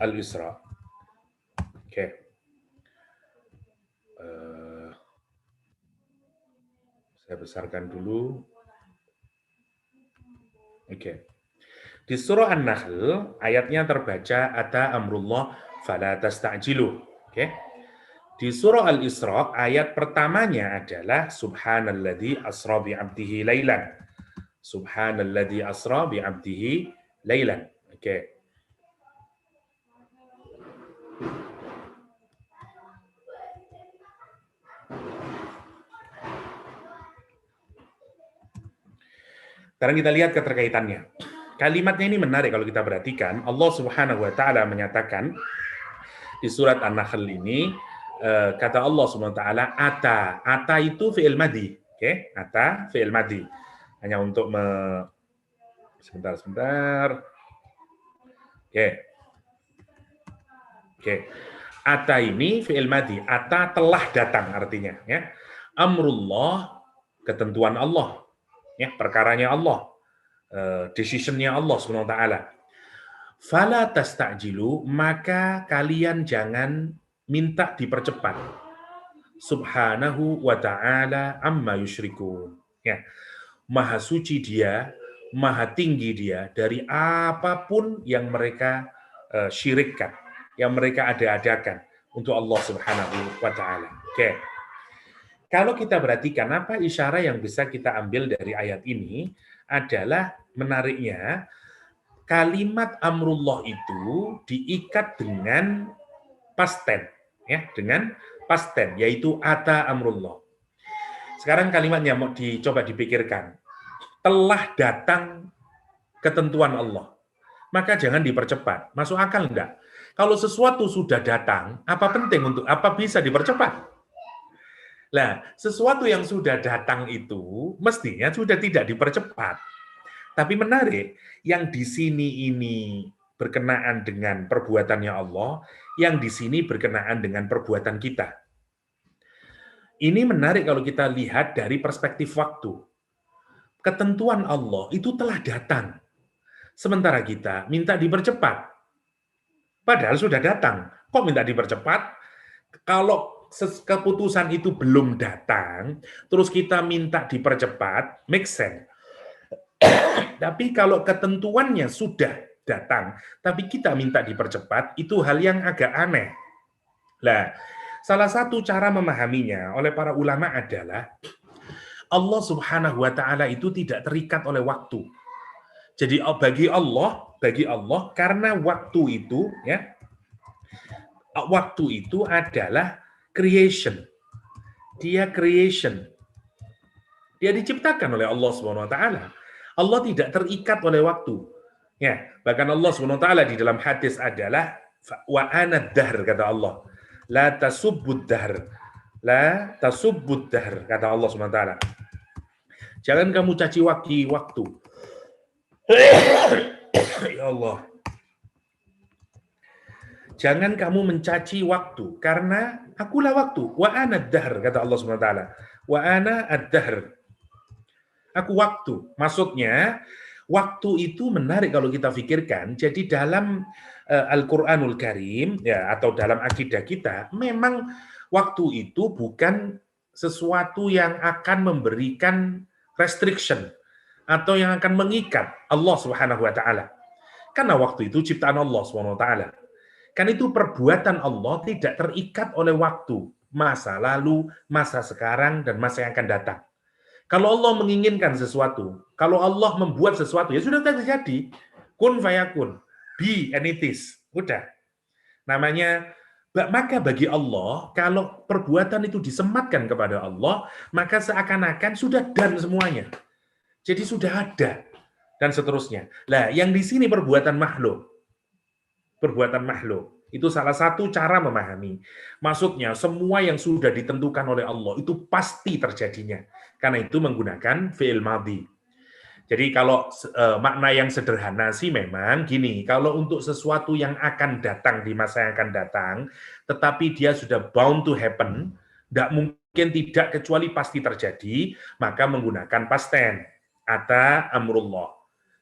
Al-Isra. Oke. Saya besarkan dulu. Oke. Di surah An-Nahl, ayatnya terbaca, Ata amrullah fala tasta'jilu. Oke. Di surah Al-Isra, ayat pertamanya adalah Subhanalladzi asra bi'abdihi lailan. Subhanalladzi asra bi'abdihi lailan. Oke. Sekarang kita lihat keterkaitannya. Kalimatnya ini menarik kalau kita perhatikan. Allah Subhanahu wa taala menyatakan di surat An-Nahl ini, kata Allah Subhanahu wa taala, ata itu fi'il madhi. Oke, ata fi'il madhi. Hanya untuk sebentar. Oke. Ata ini fi'il madhi. Ata telah datang artinya, ya. Amrullah, ketentuan Allah, ya, perkaranya Allah, decision-nya Allah Subhanahu wa taala. Fala tasta'jilu, maka kalian jangan minta dipercepat. Subhanahu wa ta'ala amma yusyrikun. Ya. Maha suci dia, maha tinggi dia dari apapun yang mereka syirikkan, yang mereka ada-adakan untuk Allah Subhanahu wa taala. Oke. Kalau kita perhatikan apa isyarat yang bisa kita ambil dari ayat ini adalah menariknya kalimat amrullah itu diikat dengan past tense, ya, dengan past tense, yaitu ata amrullah. Sekarang kalimatnya mau dicoba dipikirkan. Telah datang ketentuan Allah. Maka jangan dipercepat. Masuk akal enggak? Kalau sesuatu sudah datang, apa bisa dipercepat? Nah, sesuatu yang sudah datang itu mestinya sudah tidak dipercepat. Tapi menarik, yang di sini ini berkenaan dengan perbuatannya Allah, yang di sini berkenaan dengan perbuatan kita. Ini menarik kalau kita lihat dari perspektif waktu. Ketentuan Allah itu telah datang. Sementara kita minta dipercepat. Padahal sudah datang. Kok minta dipercepat? Kalau keputusan itu belum datang, terus kita minta dipercepat, make sense. Tapi kalau ketentuannya sudah datang, tapi kita minta dipercepat, itu hal yang agak aneh. Nah, salah satu cara memahaminya oleh para ulama adalah Allah Subhanahu wa taala itu tidak terikat oleh waktu. Jadi bagi Allah karena waktu itu, ya, waktu itu adalah creation. Dia creation. Dia diciptakan oleh Allah Subhanahu wa taala. Allah tidak terikat oleh waktu. Ya, bahkan Allah Subhanahu wa taala di dalam hadis adalah wa ana dahr, kata Allah. La tasubbud dahr. La tasubbud dahr, kata Allah Subhanahu wa taala. Jangan kamu caci waktu. Ya Allah. Jangan kamu mencaci waktu, karena akulah waktu. Wa ana dahr, kata Allah Subhanahu wa taala. Wa ana ad-dahr. Aku waktu. Maksudnya, waktu itu menarik kalau kita pikirkan. Jadi dalam Al-Qur'anul Karim, ya, atau dalam akidah kita, memang waktu itu bukan sesuatu yang akan memberikan restriction atau yang akan mengikat Allah Subhanahu wa taala. Karena waktu itu ciptaan Allah SWT. Kan itu perbuatan Allah tidak terikat oleh waktu, masa lalu, masa sekarang, dan masa yang akan datang. Kalau Allah menginginkan sesuatu, kalau Allah membuat sesuatu, ya sudah terjadi. Kun fayakun, be and it is. Udah. Namanya, maka bagi Allah, kalau perbuatan itu disematkan kepada Allah, maka seakan-akan sudah dan semuanya. Jadi sudah ada. Dan seterusnya. Lah, yang di sini perbuatan makhluk. Perbuatan makhluk. Itu salah satu cara memahami. Maksudnya, semua yang sudah ditentukan oleh Allah, itu pasti terjadinya. Karena itu menggunakan fi'il madhi. Jadi kalau makna yang sederhana sih memang gini, kalau untuk sesuatu yang akan datang di masa yang akan datang, tetapi dia sudah bound to happen, tidak mungkin tidak kecuali pasti terjadi, maka menggunakan past tense, ata amrullah.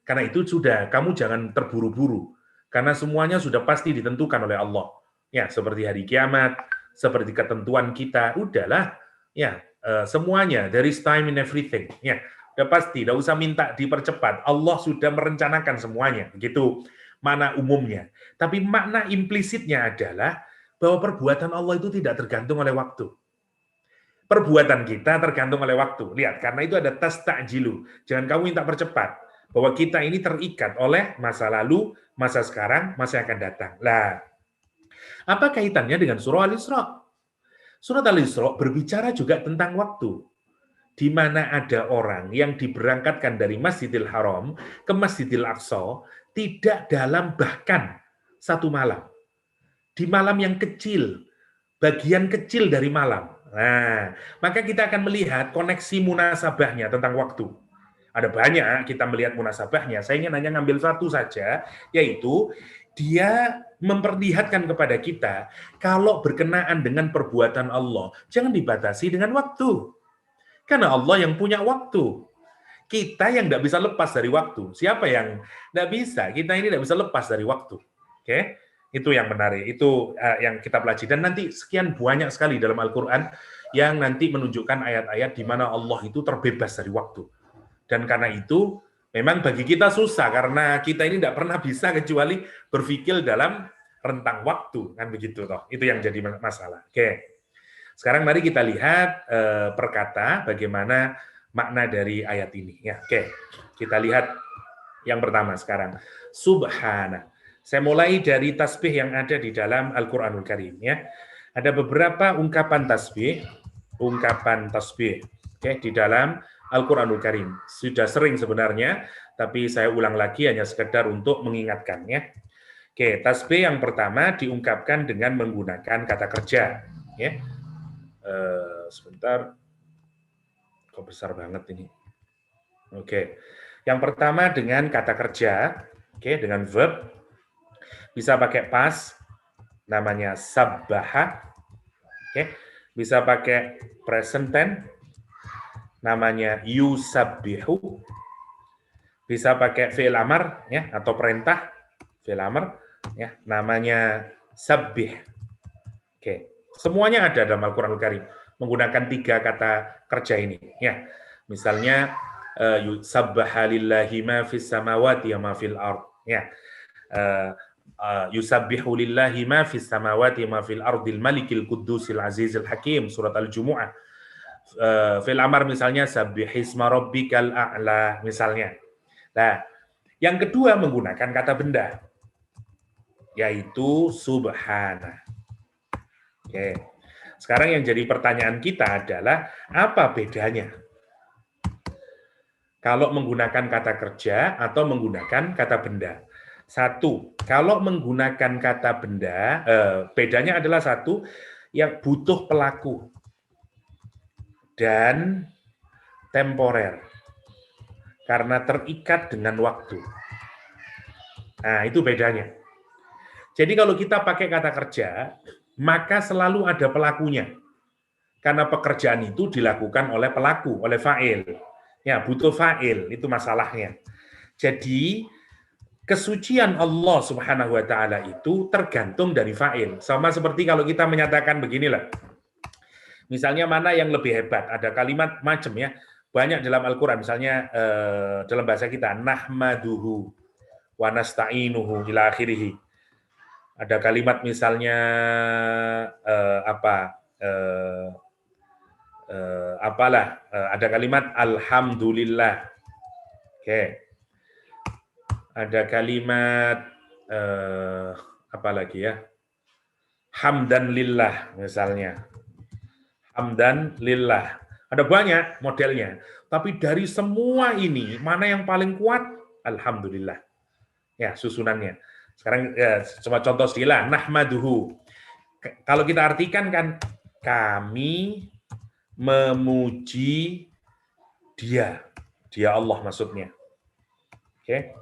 Karena itu sudah, kamu jangan terburu-buru, karena semuanya sudah pasti ditentukan oleh Allah. Ya, seperti hari kiamat, seperti ketentuan kita, udahlah, ya, semuanya, there is time in everything. Ya, udah pasti, tidak usah minta dipercepat. Allah sudah merencanakan semuanya, begitu makna umumnya. Tapi makna implisitnya adalah bahwa perbuatan Allah itu tidak tergantung oleh waktu. Perbuatan kita tergantung oleh waktu. Lihat, karena itu ada tas ta'jilu. Jangan kamu minta percepat. Bahwa kita ini terikat oleh masa lalu, masa sekarang, masa yang akan datang. Lah, apa kaitannya dengan surah Al-Isra? Surat Al-Isra berbicara juga tentang waktu, di mana ada orang yang diberangkatkan dari Masjidil Haram ke Masjidil Aqsa tidak dalam bahkan satu malam. Di malam yang kecil, bagian kecil dari malam. Nah, maka kita akan melihat koneksi munasabahnya tentang waktu. Ada banyak kita melihat munasabahnya. Saya ingin hanya ngambil satu saja, yaitu dia memperlihatkan kepada kita, kalau berkenaan dengan perbuatan Allah, jangan dibatasi dengan waktu. Karena Allah yang punya waktu. Kita yang tidak bisa lepas dari waktu. Siapa yang tidak bisa? Kita ini tidak bisa lepas dari waktu. Oke? Itu yang menarik. Itu yang kita pelajari. Dan nanti sekian banyak sekali dalam Al-Quran yang nanti menunjukkan ayat-ayat di mana Allah itu terbebas dari waktu. Dan karena itu, memang bagi kita susah, karena kita ini tidak pernah bisa kecuali berpikir dalam rentang waktu. Kan begitu toh. Itu yang jadi masalah. Oke. Sekarang mari kita lihat per kata bagaimana makna dari ayat ini. Ya, oke. Kita lihat yang pertama sekarang. Subhana. Saya mulai dari tasbih yang ada di dalam Al-Qur'anul Karim ya. Ada beberapa ungkapan tasbih oke, di dalam Al-Qur'anul Karim. Sudah sering sebenarnya, tapi saya ulang lagi hanya sekedar untuk mengingatkan ya. Oke, tasbih yang pertama diungkapkan dengan menggunakan kata kerja ya. Sebentar, kok besar banget ini. Oke, yang pertama dengan kata kerja, oke, dengan verb, bisa pakai pas, namanya sabbaha, oke, bisa pakai present tense, namanya yusabbihu, bisa pakai fi'il amar, ya, atau perintah, fi'il amar, ya, namanya sabbih. Oke. Semuanya ada dalam Al-Quranul Karim menggunakan 3 kata kerja ini. Ya, misalnya yusabbaha lillahi ma fis samawati wa ma fil ard. Ya, yusabbihu lillahi ma fis samawati wa ma fil ardil malikil quddusil azizil hakim, surat Al-Jumu'ah. Fil amar misalnya sabbihisma rabbikal a'la misalnya. Nah, yang kedua menggunakan kata benda, yaitu subhana. Oke. Sekarang yang jadi pertanyaan kita adalah apa bedanya kalau menggunakan kata kerja atau menggunakan kata benda? Satu, kalau menggunakan kata benda, bedanya adalah satu, yang butuh pelaku dan temporer karena terikat dengan waktu. Nah, itu bedanya. Jadi kalau kita pakai kata kerja, maka selalu ada pelakunya. Karena pekerjaan itu dilakukan oleh pelaku, oleh fa'il. Ya, butuh fa'il, itu masalahnya. Jadi, kesucian Allah Subhanahu wa taala itu tergantung dari fa'il. Sama seperti kalau kita menyatakan beginilah. Misalnya mana yang lebih hebat? Ada kalimat macam ya. Banyak dalam Al-Qur'an, misalnya dalam bahasa kita nahmaduhu wa nasta'inuhu ila akhirih. Ada kalimat misalnya ada kalimat alhamdulillah. Oke. Ada kalimat apa lagi ya? Hamdan lillah misalnya. Hamdan lillah. Ada banyak modelnya. Tapi dari semua ini, mana yang paling kuat? Alhamdulillah. Ya, susunannya. Sekarang coba contoh sedikit lah. Nahmaduhu. Kalau kita artikan kan, kami memuji dia. Dia Allah maksudnya. Oke.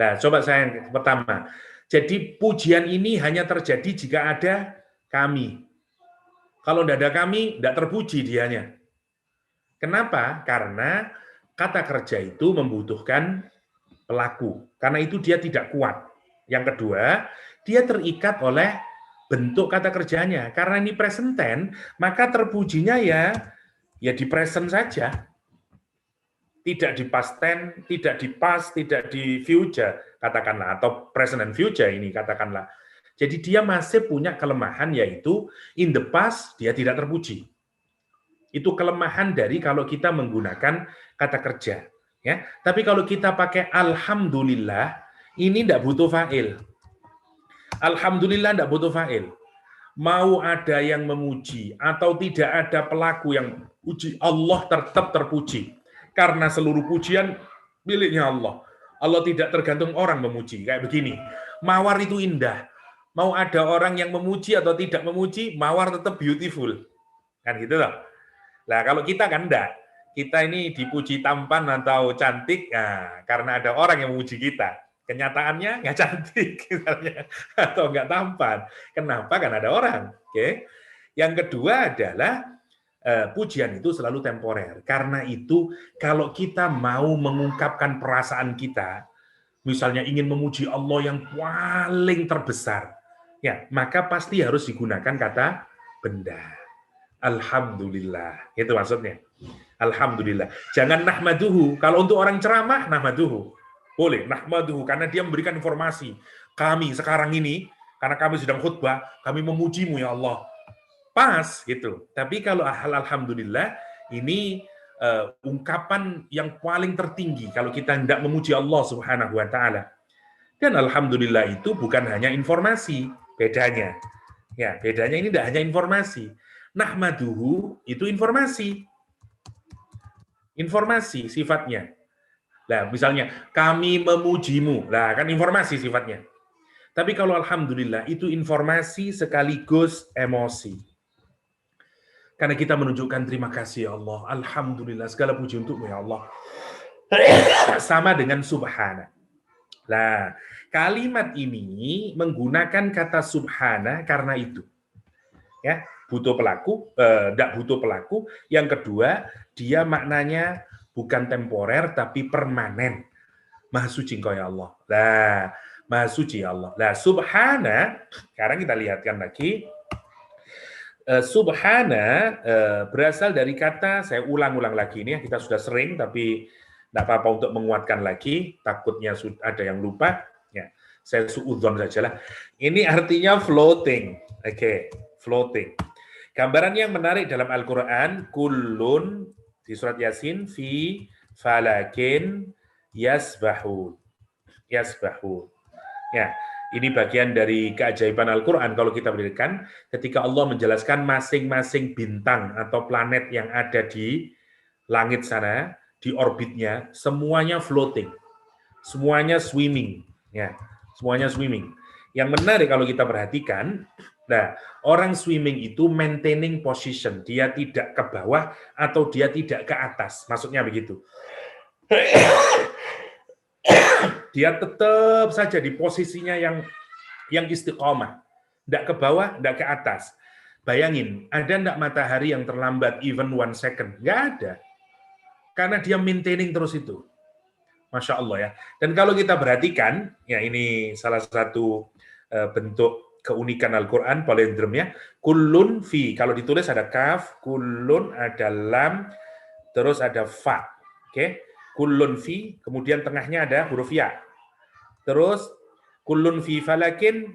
Nah, coba saya yang pertama. Jadi pujian ini hanya terjadi jika ada kami. Kalau tidak ada kami, tidak terpuji dianya. Kenapa? Karena kata kerja itu membutuhkan pelaku. Karena itu dia tidak kuat. Yang kedua, dia terikat oleh bentuk kata kerjanya. Karena ini present tense, maka terpujinya ya di present saja. Tidak di past tense, tidak di past, tidak di future, katakanlah, atau present and future ini, katakanlah. Jadi dia masih punya kelemahan, yaitu in the past, dia tidak terpuji. Itu kelemahan dari kalau kita menggunakan kata kerja. Ya. Tapi kalau kita pakai alhamdulillah, ini tidak butuh fa'il. Alhamdulillah tidak butuh fa'il. Mau ada yang memuji, atau tidak ada pelaku yang puji, Allah tetap terpuji. Karena seluruh pujian miliknya Allah. Allah tidak tergantung orang memuji. Kayak begini, mawar itu indah. Mau ada orang yang memuji atau tidak memuji, mawar tetap beautiful. Kan gitu loh. Nah, kalau kita kan enggak. Kita ini dipuji tampan atau cantik, nah, karena ada orang yang memuji kita. Kenyataannya nggak cantik, misalnya, atau nggak tampan. Kenapa? Kan ada orang. Oke. Yang kedua adalah pujian itu selalu temporer. Karena itu, kalau kita mau mengungkapkan perasaan kita, misalnya ingin memuji Allah yang paling terbesar, ya, maka pasti harus digunakan kata benda. Alhamdulillah. Itu maksudnya. Alhamdulillah. Jangan nahmaduhu. Kalau untuk orang ceramah, nahmaduhu. Boleh, nahmaduhu. Karena dia memberikan informasi. Kami sekarang ini, karena kami sedang khutbah, kami memujimu ya Allah. Pas gitu. Tapi kalau alhamdulillah ini ungkapan yang paling tertinggi kalau kita hendak memuji Allah Subhanahu wa taala. Dan alhamdulillah itu bukan hanya informasi, bedanya. Ya, bedanya ini tidak hanya informasi. Nahmaduhu itu informasi. Informasi sifatnya. Nah, misalnya kami memujimu. Nah, kan informasi sifatnya. Tapi kalau alhamdulillah itu informasi sekaligus emosi. Karena kita menunjukkan terima kasih ya Allah. Alhamdulillah, segala puji untukmu ya Allah. Sama dengan subhana. Nah, kalimat ini menggunakan kata subhana karena itu. Ya, butuh pelaku, tidak butuh pelaku. Yang kedua, dia maknanya bukan temporer tapi permanen. Maha suci engkau ya Allah. Nah, maha suci ya Allah. Nah, subhana, sekarang kita lihatkan lagi. Subhana berasal dari kata, saya ulang-ulang lagi ini, kita sudah sering tapi tidak apa-apa untuk menguatkan lagi, takutnya ada yang lupa, ya, saya suudzon sajalah. Ini artinya floating, oke, floating. Gambaran yang menarik dalam Al-Quran, kullun di surat Yasin, fi falakin yasbahun, yasbahun, ya. Ini bagian dari keajaiban Al-Quran kalau kita berikan ketika Allah menjelaskan masing-masing bintang atau planet yang ada di langit sana, di orbitnya, semuanya floating, semuanya swimming, ya, semuanya swimming. Yang menarik kalau kita perhatikan, nah, orang swimming itu maintaining position, dia tidak ke bawah atau dia tidak ke atas, maksudnya begitu. Dia tetap saja di posisinya yang istiqomah. Tidak ke bawah, tidak ke atas. Bayangin, ada enggak matahari yang terlambat even 1 second? Nggak ada. Karena dia maintaining terus itu. Masya Allah ya. Dan kalau kita perhatikan, ya ini salah satu bentuk keunikan Al-Quran, palindromnya, kullun fi. Kalau ditulis ada kaf, kullun ada lam, terus ada fa. Oke? Kullun fi, kemudian tengahnya ada huruf ya. Terus kullun fi falakin,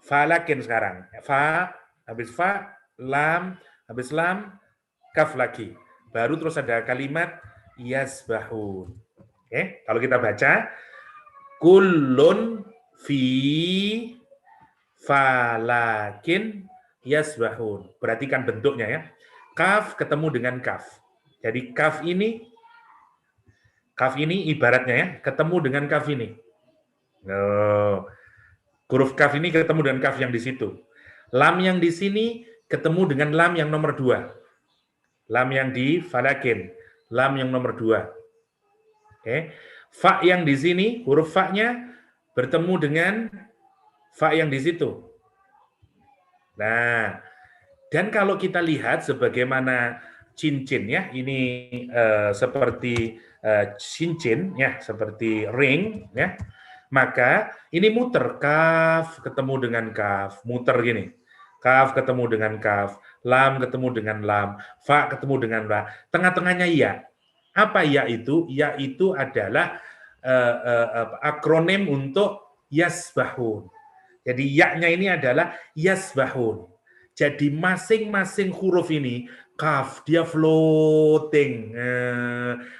falakin sekarang. Fa, habis fa, lam, habis lam, kaf lagi. Baru terus ada kalimat yasbahun. Oke, kalau kita baca kullun fi falakin yasbahun. Perhatikan bentuknya ya. Kaf ketemu dengan kaf. Jadi kaf ini ibaratnya ya, ketemu dengan kaf ini. Oh, huruf kaf ini ketemu dengan kaf yang di situ. Lam yang di sini ketemu dengan lam yang nomor 2. Lam yang di falakin. Lam yang nomor 2. Oke. Fa yang di sini, huruf fa-nya bertemu dengan fa yang di situ. Nah, dan kalau kita lihat sebagaimana cincin ya, ini seperti cincin ya, seperti ring ya, maka ini muter, kaf ketemu dengan kaf, muter gini. Kaf ketemu dengan kaf, lam ketemu dengan lam, fa ketemu dengan fa. Tengah-tengahnya ya. Apa ya itu? Ya itu adalah akronim untuk yasbahun. Jadi ya-nya ini adalah yasbahun. Jadi masing-masing huruf ini, kaf dia floating,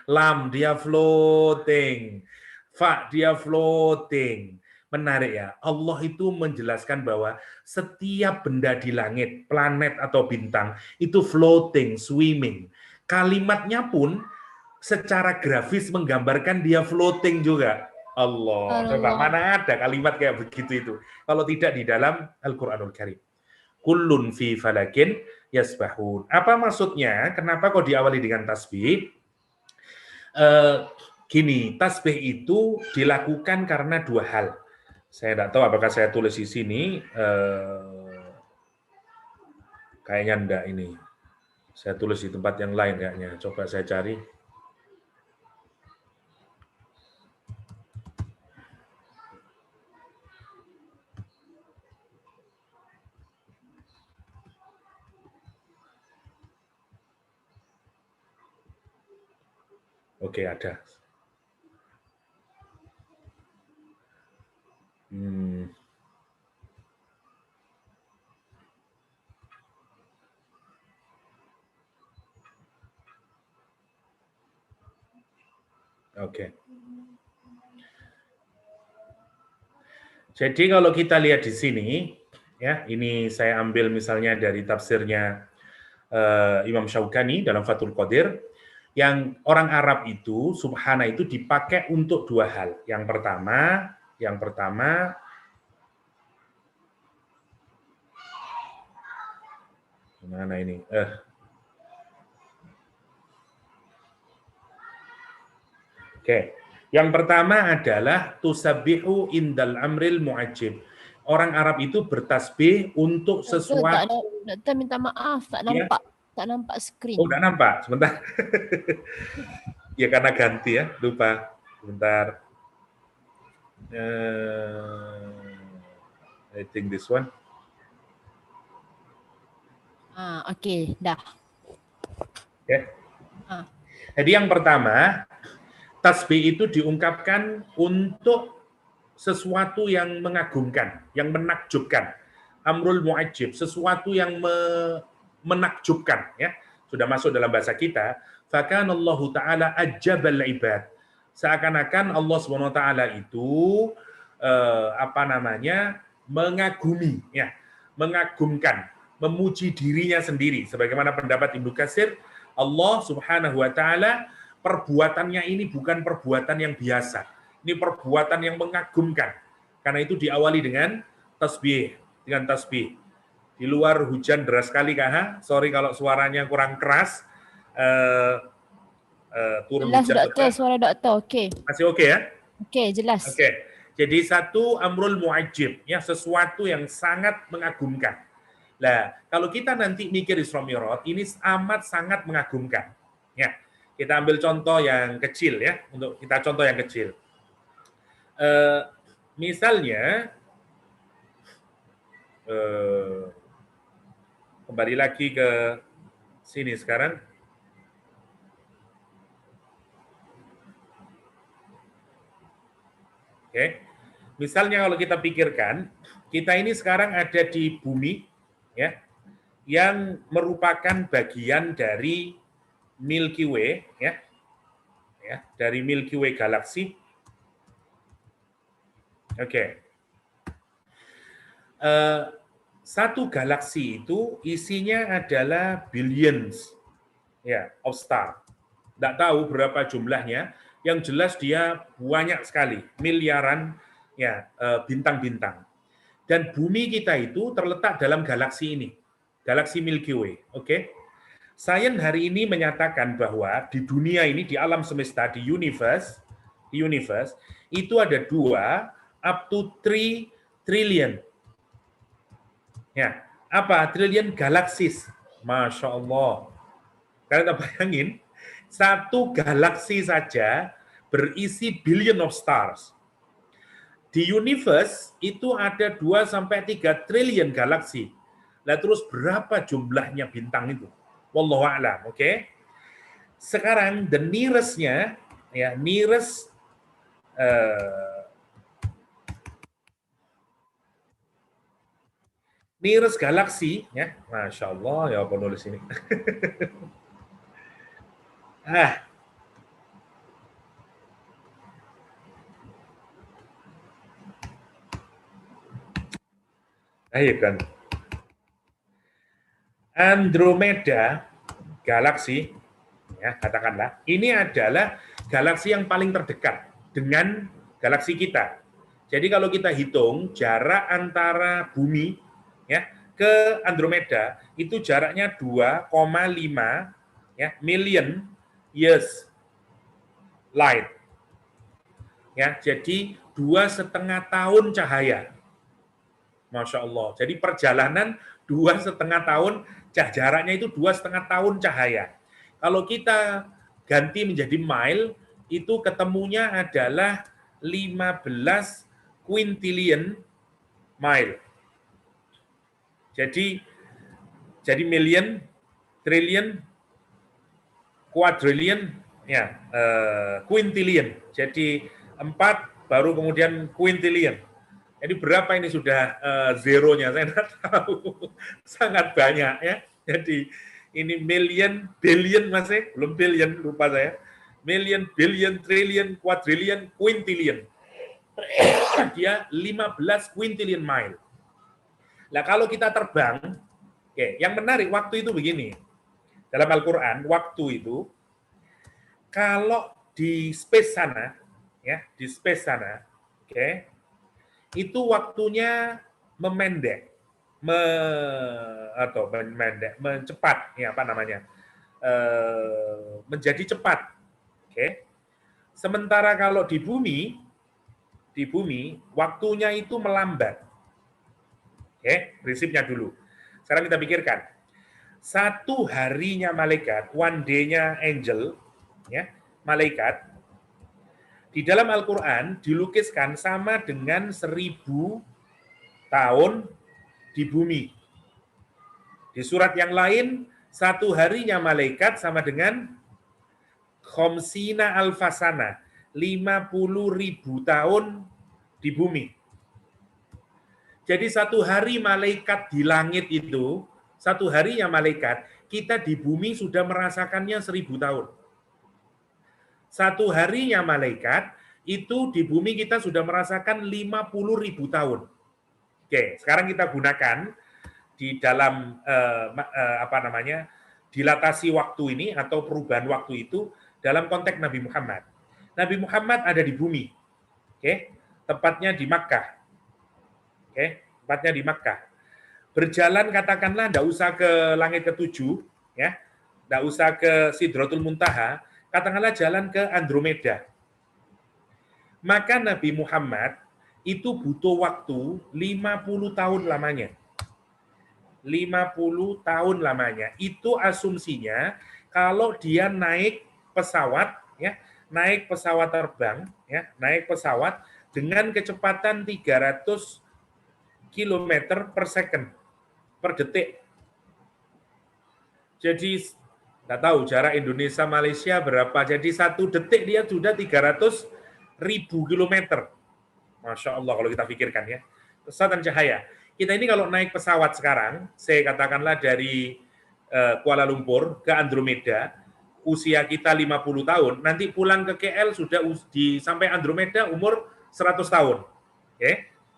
lam dia floating, fa dia floating. Menarik ya, Allah itu menjelaskan bahwa setiap benda di langit, planet atau bintang, itu floating, swimming. Kalimatnya pun secara grafis menggambarkan dia floating juga. Allah, coba Allah. mana ada kalimat kayak begitu itu. Kalau tidak di dalam Al-Quranul Karim. Kullun fi falakin yasbahun. Apa maksudnya? Kenapa kok diawali dengan tasbih? Gini, tasbih itu dilakukan karena 2 hal. Saya tidak tahu apakah saya tulis di sini. Kayaknya enggak ini. Saya tulis di tempat yang lain kayaknya. Coba saya cari. Oke, ada. Oke. Jadi kalau kita lihat di sini, ya, ini saya ambil misalnya dari tafsirnya Imam Syaukani dalam Fathul Qadir, yang orang Arab itu, subhana itu dipakai untuk 2 hal. Yang pertama, mana ini? Oke. Yang pertama adalah tusabbihu indal amril mu'ajib. Orang Arab itu bertasbih untuk sesuatu. Dokter minta maaf, tak Ya. nampak. Tak nampak screen. Oh, tidak nampak. Sebentar. Ya karena ganti ya, lupa. Sebentar. I think this one. Okey, dah. Okay. Jadi yang pertama, tasbih itu diungkapkan untuk sesuatu yang mengagumkan, yang menakjubkan. Amrul mu'ajib, sesuatu yang menakjubkan. Ya, sudah masuk dalam bahasa kita. Fakanallahu ta'ala ajabal ibad. Seakan-akan Allah SWT itu mengagumi, ya, mengagumkan, memuji dirinya sendiri. Sebagaimana pendapat Ibnu Katsir, Allah Subhanahu wa taala perbuatannya ini bukan perbuatan yang biasa. Ini perbuatan yang mengagumkan. Karena itu diawali dengan tasbih, Di luar hujan deras sekali, Kak. Sorry kalau suaranya kurang keras. Turun Jelas, hujan doktor, deras. suara doktor. Okey. Masih oke ya? Okey, jelas. Oke. Jadi satu amrul mu'ajib, ya, sesuatu yang sangat mengagumkan. Nah, kalau kita nanti mikir Isra Mi'raj, ini amat sangat mengagumkan. Ya, kita ambil contoh yang kecil ya, untuk kita contoh yang kecil. Misalnya, kembali lagi ke sini sekarang. Oke. Misalnya kalau kita pikirkan, kita ini sekarang ada di bumi, ya, yang merupakan bagian dari Milky Way, ya, dari Milky Way galaksi. Oke. Satu galaksi itu isinya adalah billions, ya, of star. Tidak tahu berapa jumlahnya. Yang jelas dia banyak sekali, miliaran, ya, bintang-bintang. Dan bumi kita itu terletak dalam galaksi ini, galaksi Milky Way. Oke. Sains hari ini menyatakan bahwa di dunia ini, di alam semesta, di universe itu ada 2 up to 3 trillion. Ya, apa? Trillion galaksis. Masya Allah. Kalian bayangin, satu galaksi saja berisi billion of stars. Di universe itu ada 2 sampai 3 trillion galaksi. Lah terus berapa jumlahnya bintang itu? Wallahu a'lam, oke? Sekarang the nearest-nya, ya, nearest galaksi, ya, Masya Allah, ya apa nulis ini. Ayo kan. Andromeda galaksi, ya, katakanlah, ini adalah galaksi yang paling terdekat dengan galaksi kita. Jadi kalau kita hitung jarak antara bumi, ya, ke Andromeda itu jaraknya 2,5, ya, million years light. Ya, jadi 2,5 tahun cahaya. Masya Allah. Jadi perjalanan 2,5 tahun, jaraknya itu 2,5 tahun cahaya. Kalau kita ganti menjadi mile, itu ketemunya adalah 15 quintillion mile. Jadi million, trillion, quadrillion, ya, quintillion. Jadi 4 baru kemudian quintillion. Jadi berapa ini sudah zeronya? Saya tidak tahu. Sangat banyak, ya. Jadi ini million, billion masih, belum billion, lupa saya. Million, billion, trillion, quadrillion, quintillion. Dia 15 quintillion mile. Nah, kalau kita terbang, oke, yang menarik waktu itu begini. Dalam Al-Quran, waktu itu, kalau di space sana, ya, di space sana, oke, itu waktunya memendek, mencepat, ya, apa namanya, menjadi cepat, oke. Sementara kalau di bumi waktunya itu melambat, oke. Prinsipnya dulu. Sekarang kita pikirkan, satu harinya malaikat, one day-nya angel, ya, malaikat, di dalam Al-Quran dilukiskan sama dengan 1000 tahun di bumi. Di surat yang lain, satu harinya malaikat sama dengan khamsina alfasana, 50.000 tahun di bumi. Jadi satu hari malaikat di langit itu, satu harinya malaikat, kita di bumi sudah merasakannya 1000 tahun. Satu harinya malaikat, itu di bumi kita sudah merasakan 50.000 tahun. Oke, sekarang kita gunakan di dalam dilatasi waktu ini atau perubahan waktu itu dalam konteks Nabi Muhammad. Nabi Muhammad ada di bumi, oke, tepatnya di Makkah. Oke, tempatnya di Makkah. Berjalan katakanlah tidak usah ke langit ke-7, ya, tidak usah ke Sidratul Muntaha, katakanlah jalan ke Andromeda. Maka Nabi Muhammad itu butuh waktu 50 tahun lamanya. 50 tahun lamanya. Itu asumsinya kalau dia naik pesawat, ya, naik pesawat terbang, ya, naik pesawat dengan kecepatan 300 km per second, per detik. Jadi nggak tahu jarak Indonesia Malaysia berapa. Jadi 1 detik dia sudah 300.000 kilometer. Masya Allah kalau kita pikirkan ya. Kecepatan cahaya. Kita ini kalau naik pesawat sekarang, saya katakanlah dari Kuala Lumpur ke Andromeda, usia kita 50 tahun, nanti pulang ke KL sudah sampai Andromeda umur 100 tahun. Oke?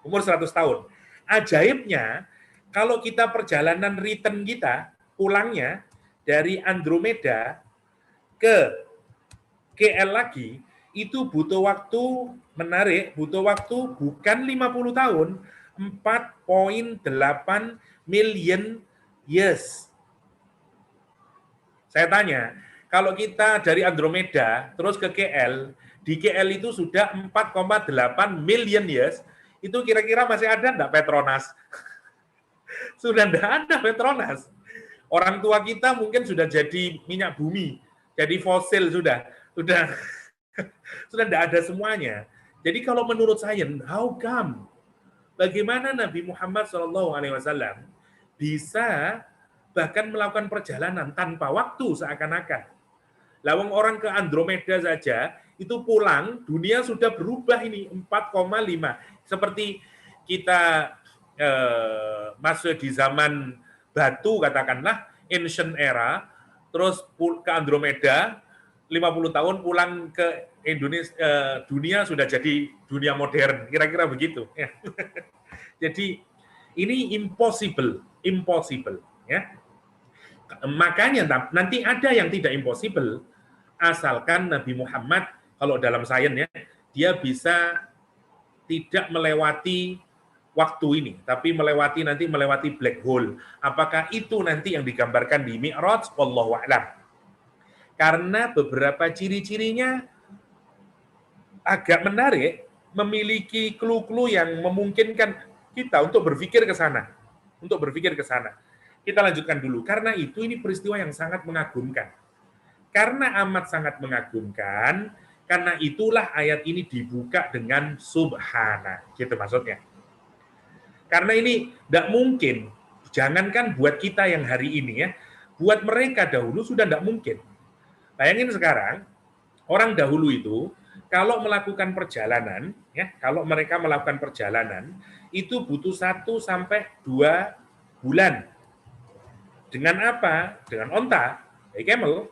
Umur 100 tahun. Ajaibnya, kalau kita perjalanan return kita, pulangnya dari Andromeda ke KL lagi, itu butuh waktu menarik, butuh waktu bukan 50 tahun, 4,8 million years. Saya tanya, kalau kita dari Andromeda terus ke KL, di KL itu sudah 4,8 million years, itu kira-kira masih ada enggak Petronas? Sudah enggak ada Petronas. Orang tua kita mungkin sudah jadi minyak bumi, jadi fosil sudah enggak ada semuanya. Jadi kalau menurut sains, how come? Bagaimana Nabi Muhammad SAW bisa bahkan melakukan perjalanan tanpa waktu seakan-akan. Lawang orang ke Andromeda saja, itu pulang, dunia sudah berubah ini, 4,5. Seperti kita masuk di zaman batu, katakanlah, ancient era, terus ke Andromeda, 50 tahun pulang ke Indonesia, dunia sudah jadi dunia modern, kira-kira begitu. Jadi ini impossible, ya. Makanya nanti ada yang tidak impossible, asalkan Nabi Muhammad kalau dalam sains ya, dia bisa tidak melewati waktu ini, tapi melewati black hole. Apakah itu nanti yang digambarkan di Mi'raj? Wallahu a'lam. Karena beberapa ciri-cirinya agak menarik, memiliki clue-clue yang memungkinkan kita untuk berpikir ke sana. Kita lanjutkan dulu. Karena itu ini peristiwa yang sangat mengagumkan. Karena amat sangat mengagumkan, karena itulah ayat ini dibuka dengan subhana. Gitu maksudnya. Karena ini tidak mungkin, jangankan buat kita yang hari ini ya, buat mereka dahulu sudah tidak mungkin. Bayangin sekarang, orang dahulu itu, kalau melakukan perjalanan, ya, kalau mereka melakukan perjalanan, itu butuh 1 sampai 2 bulan. Dengan apa? Dengan onta, camel.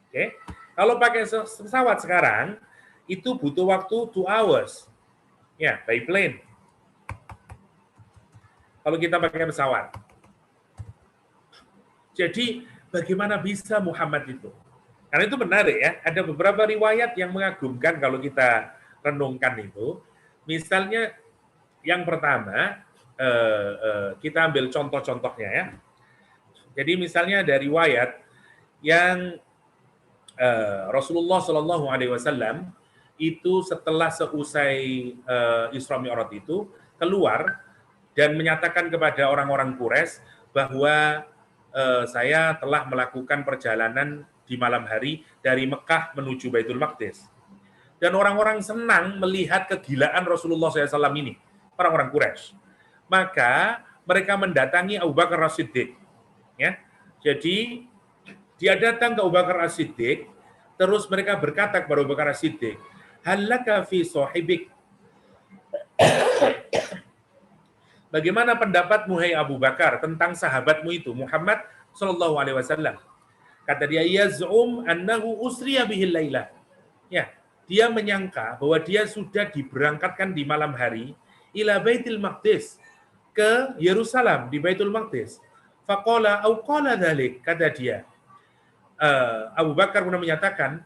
Oke. Kalau pakai pesawat sekarang, itu butuh waktu 2 hours. Ya, by plane. Kalau kita pakai pesawat. Jadi, bagaimana bisa Muhammad itu? Karena itu menarik ya, ada beberapa riwayat yang mengagumkan kalau kita renungkan itu. Misalnya, yang pertama, kita ambil contoh-contohnya ya. Jadi misalnya dari riwayat yang Rasulullah SAW itu setelah seusai Isra Mi'raj itu keluar dan menyatakan kepada orang-orang Quraisy bahwa saya telah melakukan perjalanan di malam hari dari Mekah menuju Baitul Maqdis. Dan orang-orang senang melihat kegilaan Rasulullah SAW ini, orang-orang Quraisy. Maka mereka mendatangi Abu Bakar As-Siddiq. Ya, jadi dia datang ke Abu Bakar As-Siddiq, terus mereka berkata kepada Abu Bakar As-Siddiq, "Hallaka fi sahibik?" Bagaimana pendapatmu hai Abu Bakar tentang sahabatmu itu Muhammad sallallahu alaihi wasallam? Kata dia, yaz'um annahu usriya bihil laila. Ya, dia menyangka bahwa dia sudah diberangkatkan di malam hari ila Baitul Maqdis, ke Yerusalem di Baitul Maqdis. Faqala au qala dzalik, kata dia. Abu Bakar kemudian menyatakan,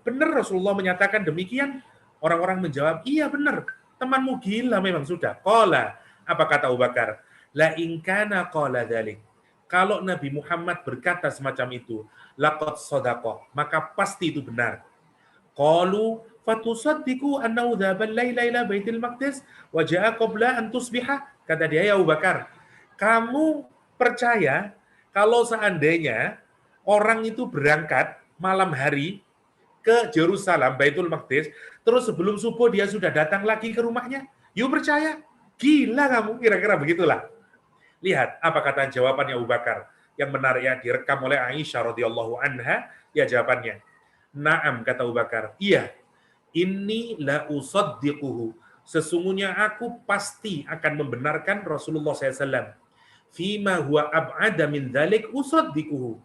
benar Rasulullah menyatakan demikian? Orang-orang menjawab, iya benar. Temanmu gila memang sudah. Qala, apa kata Abu Bakar? La in kana qala dzalik. Kalau Nabi Muhammad berkata semacam itu, laqad shadaqa, maka pasti itu benar. Qalu fatusaddiqu annahu dzaba al-laila ila Baitul Maqdis wa jaa'a qabla an tusbiha. Kata dia, ya Abu Bakar, kamu percaya kalau seandainya orang itu berangkat malam hari ke Yerusalem, Baitul Maqdis, terus sebelum subuh dia sudah datang lagi ke rumahnya? You percaya? Gila kamu, kira-kira begitulah. Lihat apa kata jawabannya Abu Bakar yang menarik ya, direkam oleh Aisyah radhiyallahu anha, ya jawabannya. Naam, kata Abu Bakar. Iya, inni la usaddiquhu. Sesungguhnya aku pasti akan membenarkan Rasulullah SAW. Fima huwa ab'ada min dzalik usaddiquhu.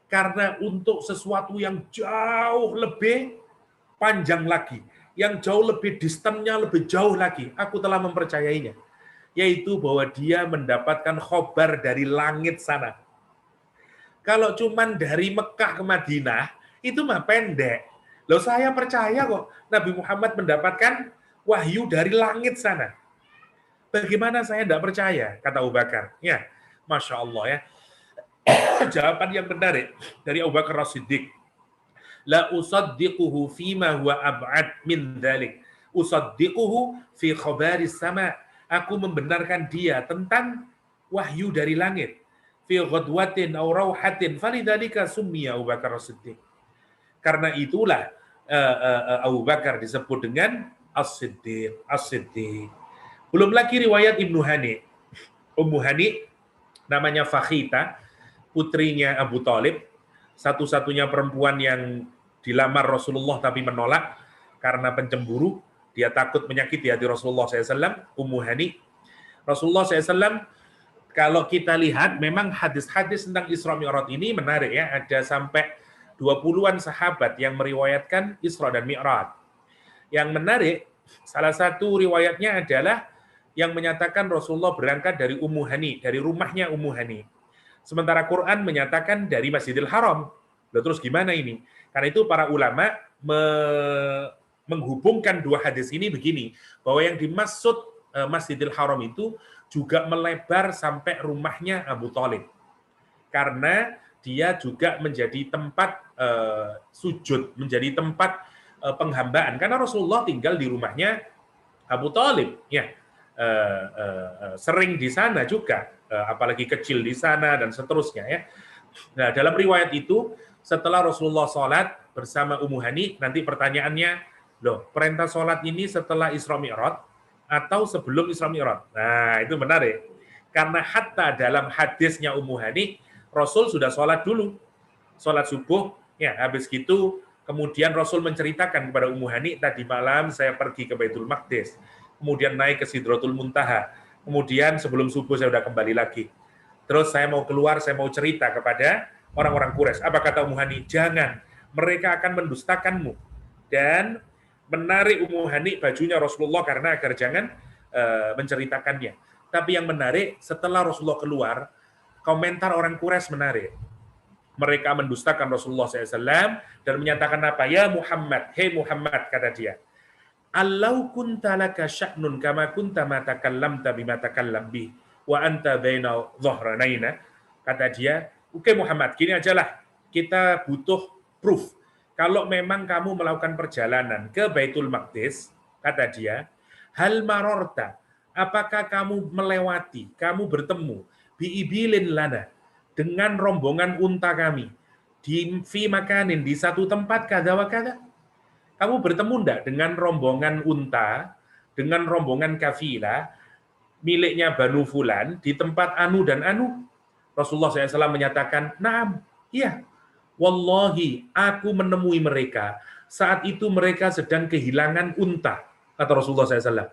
Karena untuk sesuatu yang jauh lebih panjang lagi, yang jauh lebih distannya lebih jauh lagi, aku telah mempercayainya. Yaitu bahwa dia mendapatkan khobar dari langit sana. Kalau cuman dari Mekah ke Madinah, itu mah pendek. Loh saya percaya kok Nabi Muhammad mendapatkan wahyu dari langit sana. Bagaimana saya tidak percaya, kata Abu Bakar. Ya, Masya Allah ya. Jawaban yang menarik dari Abu Bakar As-Siddiq. La usaddiquhu fima huwa ab'ad min dzalik. Usaddiquhu fi khabaris sama. Aku membenarkan dia tentang wahyu dari langit. Fi ghadwatin aw rauhatin falidzalika summiya Abu Bakar As-Siddiq. Karena itulah Abu Bakar disebut dengan As-Siddiq. As-Siddiq. Belum lagi riwayat Ibnu Hani. Ummu Hani namanya Fakhita, putrinya Abu Thalib, satu-satunya perempuan yang dilamar Rasulullah tapi menolak karena pencemburu. Dia takut menyakiti hati Rasulullah SAW. Ummu Hani. Rasulullah SAW, kalau kita lihat, memang hadis-hadis tentang Isra Mi'raj ini menarik ya. Ada sampai 20-an sahabat yang meriwayatkan Isra dan Mi'raj. Yang menarik, salah satu riwayatnya adalah yang menyatakan Rasulullah berangkat dari Ummu Hani, dari rumahnya Ummu Hani. Sementara Quran menyatakan dari Masjidil Haram. Loh, terus gimana ini? Karena itu para ulama menghubungkan dua hadis ini begini, bahwa yang dimaksud Masjidil Haram itu juga melebar sampai rumahnya Abu Thalib. Karena dia juga menjadi tempat sujud, menjadi tempat penghambaan. Karena Rasulullah tinggal di rumahnya Abu Thalib, ya. Sering di sana juga, apalagi kecil di sana dan seterusnya ya. Nah, dalam riwayat itu setelah Rasulullah sholat bersama Ummu Hani, nanti pertanyaannya, loh, perintah sholat ini setelah Isra Mi'raj atau sebelum Isra Mi'raj? Nah, itu menarik. Karena hatta dalam hadisnya Ummu Hani, Rasul sudah sholat dulu. Sholat subuh, ya habis gitu, kemudian Rasul menceritakan kepada Ummu Hani, tadi malam saya pergi ke Baitul Maqdis, kemudian naik ke Sidratul Muntaha, kemudian sebelum subuh saya sudah kembali lagi. Terus saya mau keluar, saya mau cerita kepada orang-orang Quraisy. Apa kata Ummu Hani? Jangan, mereka akan mendustakanmu. Dan menarik Ummu Hani bajunya Rasulullah karena agar jangan menceritakannya. Tapi yang menarik, setelah Rasulullah keluar, komentar orang Quraisy menarik. Mereka mendustakan Rasulullah SAW dan menyatakan apa? Ya Muhammad, hei Muhammad, kata dia. Allau kunta laka sya'nun kama kunta ma takallamta bima takallam bi wa anta baina dhahranaina, kata dia, oke Muhammad, gini ajalah, kita butuh proof. Kalau memang kamu melakukan perjalanan ke Baitul Maqdis, kata dia, hal marorta, apakah kamu melewati, kamu bertemu biibilin lana, dengan rombongan unta kami, di fi makanin, di satu tempat kada wa kada. Kamu bertemu enggak dengan rombongan unta, dengan rombongan kafilah, miliknya Banu Fulan, di tempat Anu dan Anu? Rasulullah SAW menyatakan, naam, iya. Wallahi, aku menemui mereka, saat itu mereka sedang kehilangan unta, kata Rasulullah SAW.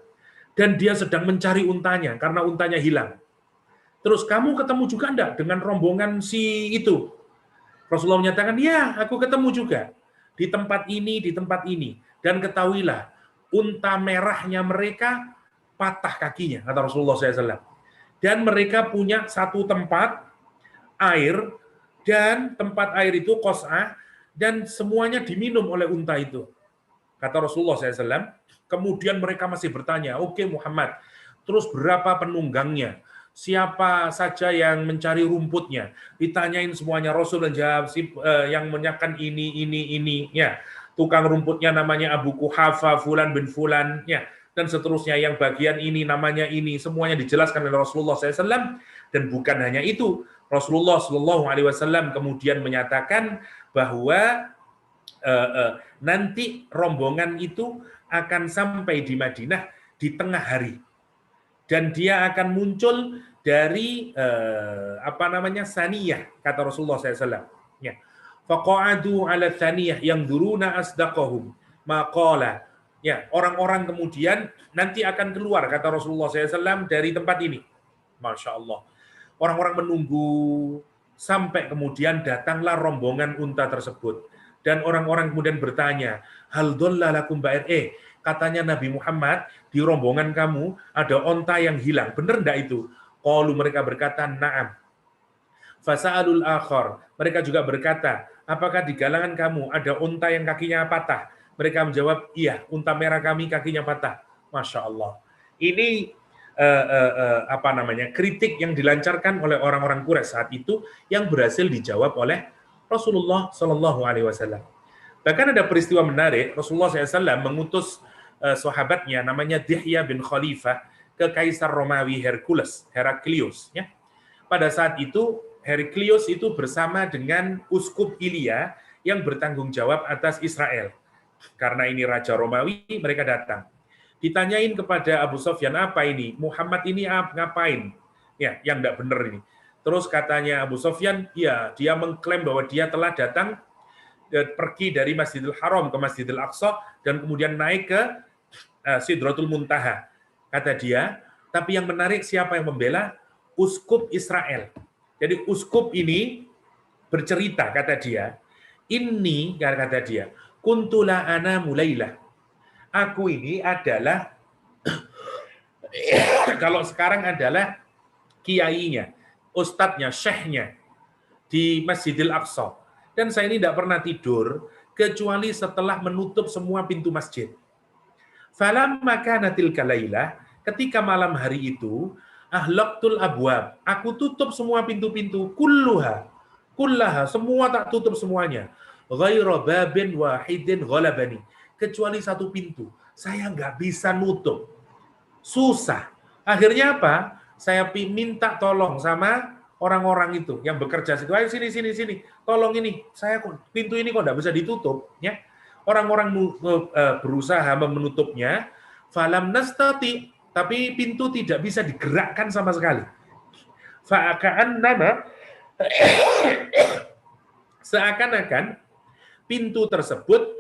Dan dia sedang mencari untanya, karena untanya hilang. Terus kamu ketemu juga enggak dengan rombongan si itu? Rasulullah menyatakan, ya, aku ketemu juga. Di tempat ini, di tempat ini. Dan ketahuilah, unta merahnya mereka patah kakinya, kata Rasulullah SAW. Dan mereka punya satu tempat air, dan tempat air itu qas'ah, dan semuanya diminum oleh unta itu. Kata Rasulullah SAW, kemudian mereka masih bertanya, oke Muhammad, terus berapa penunggangnya? Siapa saja yang mencari rumputnya? Ditanyain semuanya, Rasul dan jawab, yang menyakan ini, ya. Tukang rumputnya namanya Abu Quhafa, Fulan bin Fulan, ya. Dan seterusnya, yang bagian ini namanya ini, semuanya dijelaskan oleh Rasulullah SAW. Dan bukan hanya itu, Rasulullah SAW kemudian menyatakan bahwa nanti rombongan itu akan sampai di Madinah di tengah hari. Dan dia akan muncul dari saniyah, kata Rasulullah SAW. Ya. Faqa'adu ala saniyah yang duruna asdaqahum maqala Ya, orang-orang kemudian nanti akan keluar, kata Rasulullah SAW, dari tempat ini. Masya Allah. Orang-orang menunggu sampai kemudian datanglah rombongan unta tersebut. Dan orang-orang kemudian bertanya, hal dolla lakum ba'ir. Katanya Nabi Muhammad, di rombongan kamu ada onta yang hilang. Benar enggak itu? Qalu, mereka berkata, na'am. Fasa'alul akhar. Mereka juga berkata, apakah di galangan kamu ada unta yang kakinya patah? Mereka menjawab, iya, unta merah kami kakinya patah. Masya Allah. Ini kritik yang dilancarkan oleh orang-orang Quraisy saat itu yang berhasil dijawab oleh Rasulullah Shallallahu Alaihi Wasallam. Bahkan ada peristiwa menarik, Rasulullah SAW mengutus sahabatnya namanya Dihya bin Khalifah ke Kaisar Romawi Heraklius. Ya. Pada saat itu Heraklius itu bersama dengan Uskup Ilia yang bertanggung jawab atas Israel. Karena ini Raja Romawi, mereka datang. Ditanyain kepada Abu Sufyan, apa ini? Muhammad ini ngapain? Ya, yang enggak benar ini. Terus katanya Abu Sufyan, ya, dia mengklaim bahwa dia telah datang pergi dari Masjidil Haram ke Masjidil Aqsa dan kemudian naik ke Sidratul Muntaha. Kata dia, tapi yang menarik siapa yang membela? Uskup Israel. Jadi uskup ini bercerita, kata dia, ini, kata dia, kuntula ana mulailah. Aku ini adalah, kalau sekarang adalah kiainya, ustadznya, syekhnya di Masjidil Aqsa. Dan saya ini tidak pernah tidur, kecuali setelah menutup semua pintu masjid. Falamma kanatil kalailah, ketika malam hari itu, ahlaqtul abwab, aku tutup semua pintu-pintu, kullaha, semua tak tutup semuanya. Ghaira babin wahidin ghalabani, kecuali satu pintu. Saya nggak bisa nutup. Susah. Akhirnya apa? Saya minta tolong sama orang-orang itu yang bekerja situ. Ayo sini. Tolong ini. Saya pintu ini kok nggak bisa ditutup. Ya. Orang-orang berusaha menutupnya. Falam nastati. Tapi pintu tidak bisa digerakkan sama sekali. Seakan-akan pintu tersebut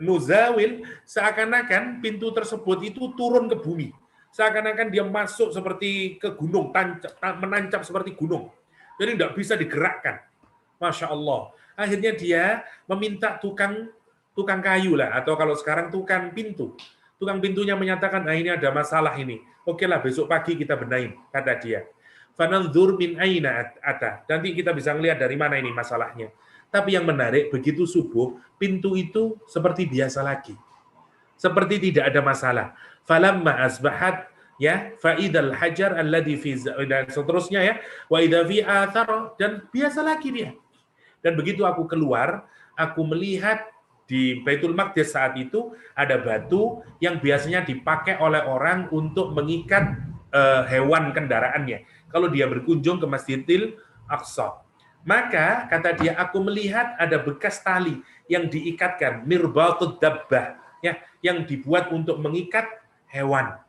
nuzawil, seakan-akan pintu tersebut itu turun ke bumi, seakan-akan dia masuk seperti ke gunung, menancap seperti gunung, jadi tidak bisa digerakkan. Masya Allah. Akhirnya dia meminta tukang kayu lah, atau kalau sekarang tukang pintunya menyatakan, nah ini ada masalah ini, oke lah besok pagi kita benahin, kata dia. Fananzur min aina ata, nanti kita bisa melihat dari mana ini masalahnya. Tapi yang menarik, begitu subuh, pintu itu seperti biasa lagi. Seperti tidak ada masalah. Falamma asbahat, ya, fa'idal hajar alladhi fi, dan seterusnya ya, wa idza fi athar, dan biasa lagi dia. Dan begitu aku keluar, aku melihat di Baitul Maqdis saat itu ada batu yang biasanya dipakai oleh orang untuk mengikat hewan kendaraannya kalau dia berkunjung ke Masjidil Aqsa. Maka, kata dia, aku melihat ada bekas tali yang diikatkan, mirbatud dabbah, ya, yang dibuat untuk mengikat hewan.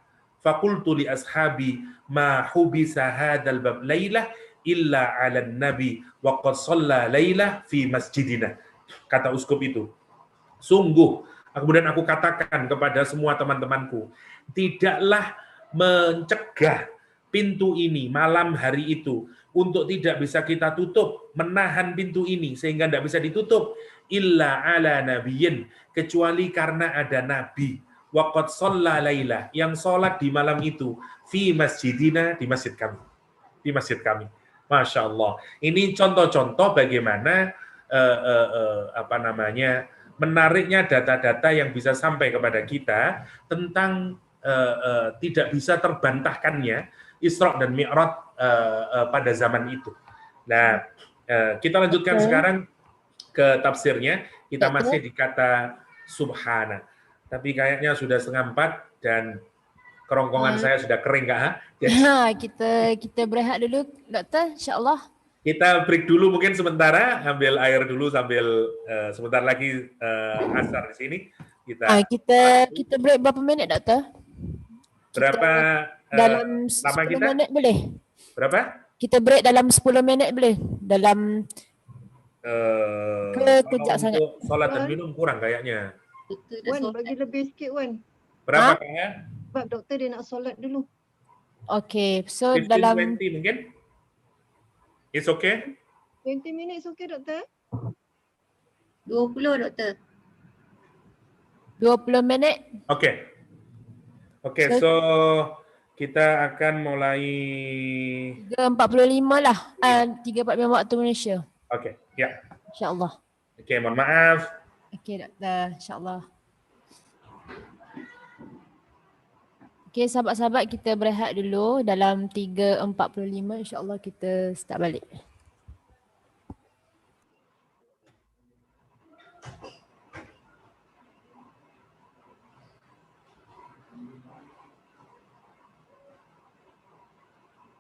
Fakultu li ashabi ma hubisa hadal bab laylah illa ala nabi wa qad shalla laylah fi masjidina. Kata uskup itu. Sungguh, kemudian aku katakan kepada semua teman-temanku, tidaklah mencegah pintu ini malam hari itu untuk tidak bisa kita tutup, menahan pintu ini sehingga tidak bisa ditutup, illa ala nabiyyin, kecuali karena ada nabi, waqad shalla lailah, yang sholat di malam itu, fi masjidina, di masjid kami. Masya Allah. Ini contoh-contoh bagaimana menariknya data-data yang bisa sampai kepada kita tentang tidak bisa terbantahkannya Isra dan Mi'raj pada zaman itu. Nah, kita lanjutkan sekarang ke tafsirnya. Kita masih di kata subhana. Tapi kayaknya sudah 3:30 dan kerongkongan saya sudah kering, Kak. Kita berehat dulu, Dokter, insya-Allah. Kita break dulu mungkin sementara, ambil air dulu sambil sebentar lagi asar di sini. Kita break berapa minit, Dokter? Berapa dalam 10 minit boleh? Berapa? Kita break dalam 10 minit boleh? Dalam kejap sangat. Untuk sholat dan minum kurang kayaknya. Wan, bagi lebih sikit Wan. Berapa Kak ya? Sebab doktor dia nak solat dulu. Okay, so 15-20 mungkin? It's okay? 20 minutes okay doktor? 20 doktor. 20 minit. Oke. Oke, so kita akan mulai 3.45 lah. 3.45 waktu Malaysia. Oke, ya. InsyaAllah. Oke, mohon maaf. Okay doktor, insyaAllah. Okay, sahabat-sahabat kita berehat dulu dalam 3.45 insyaAllah kita start balik.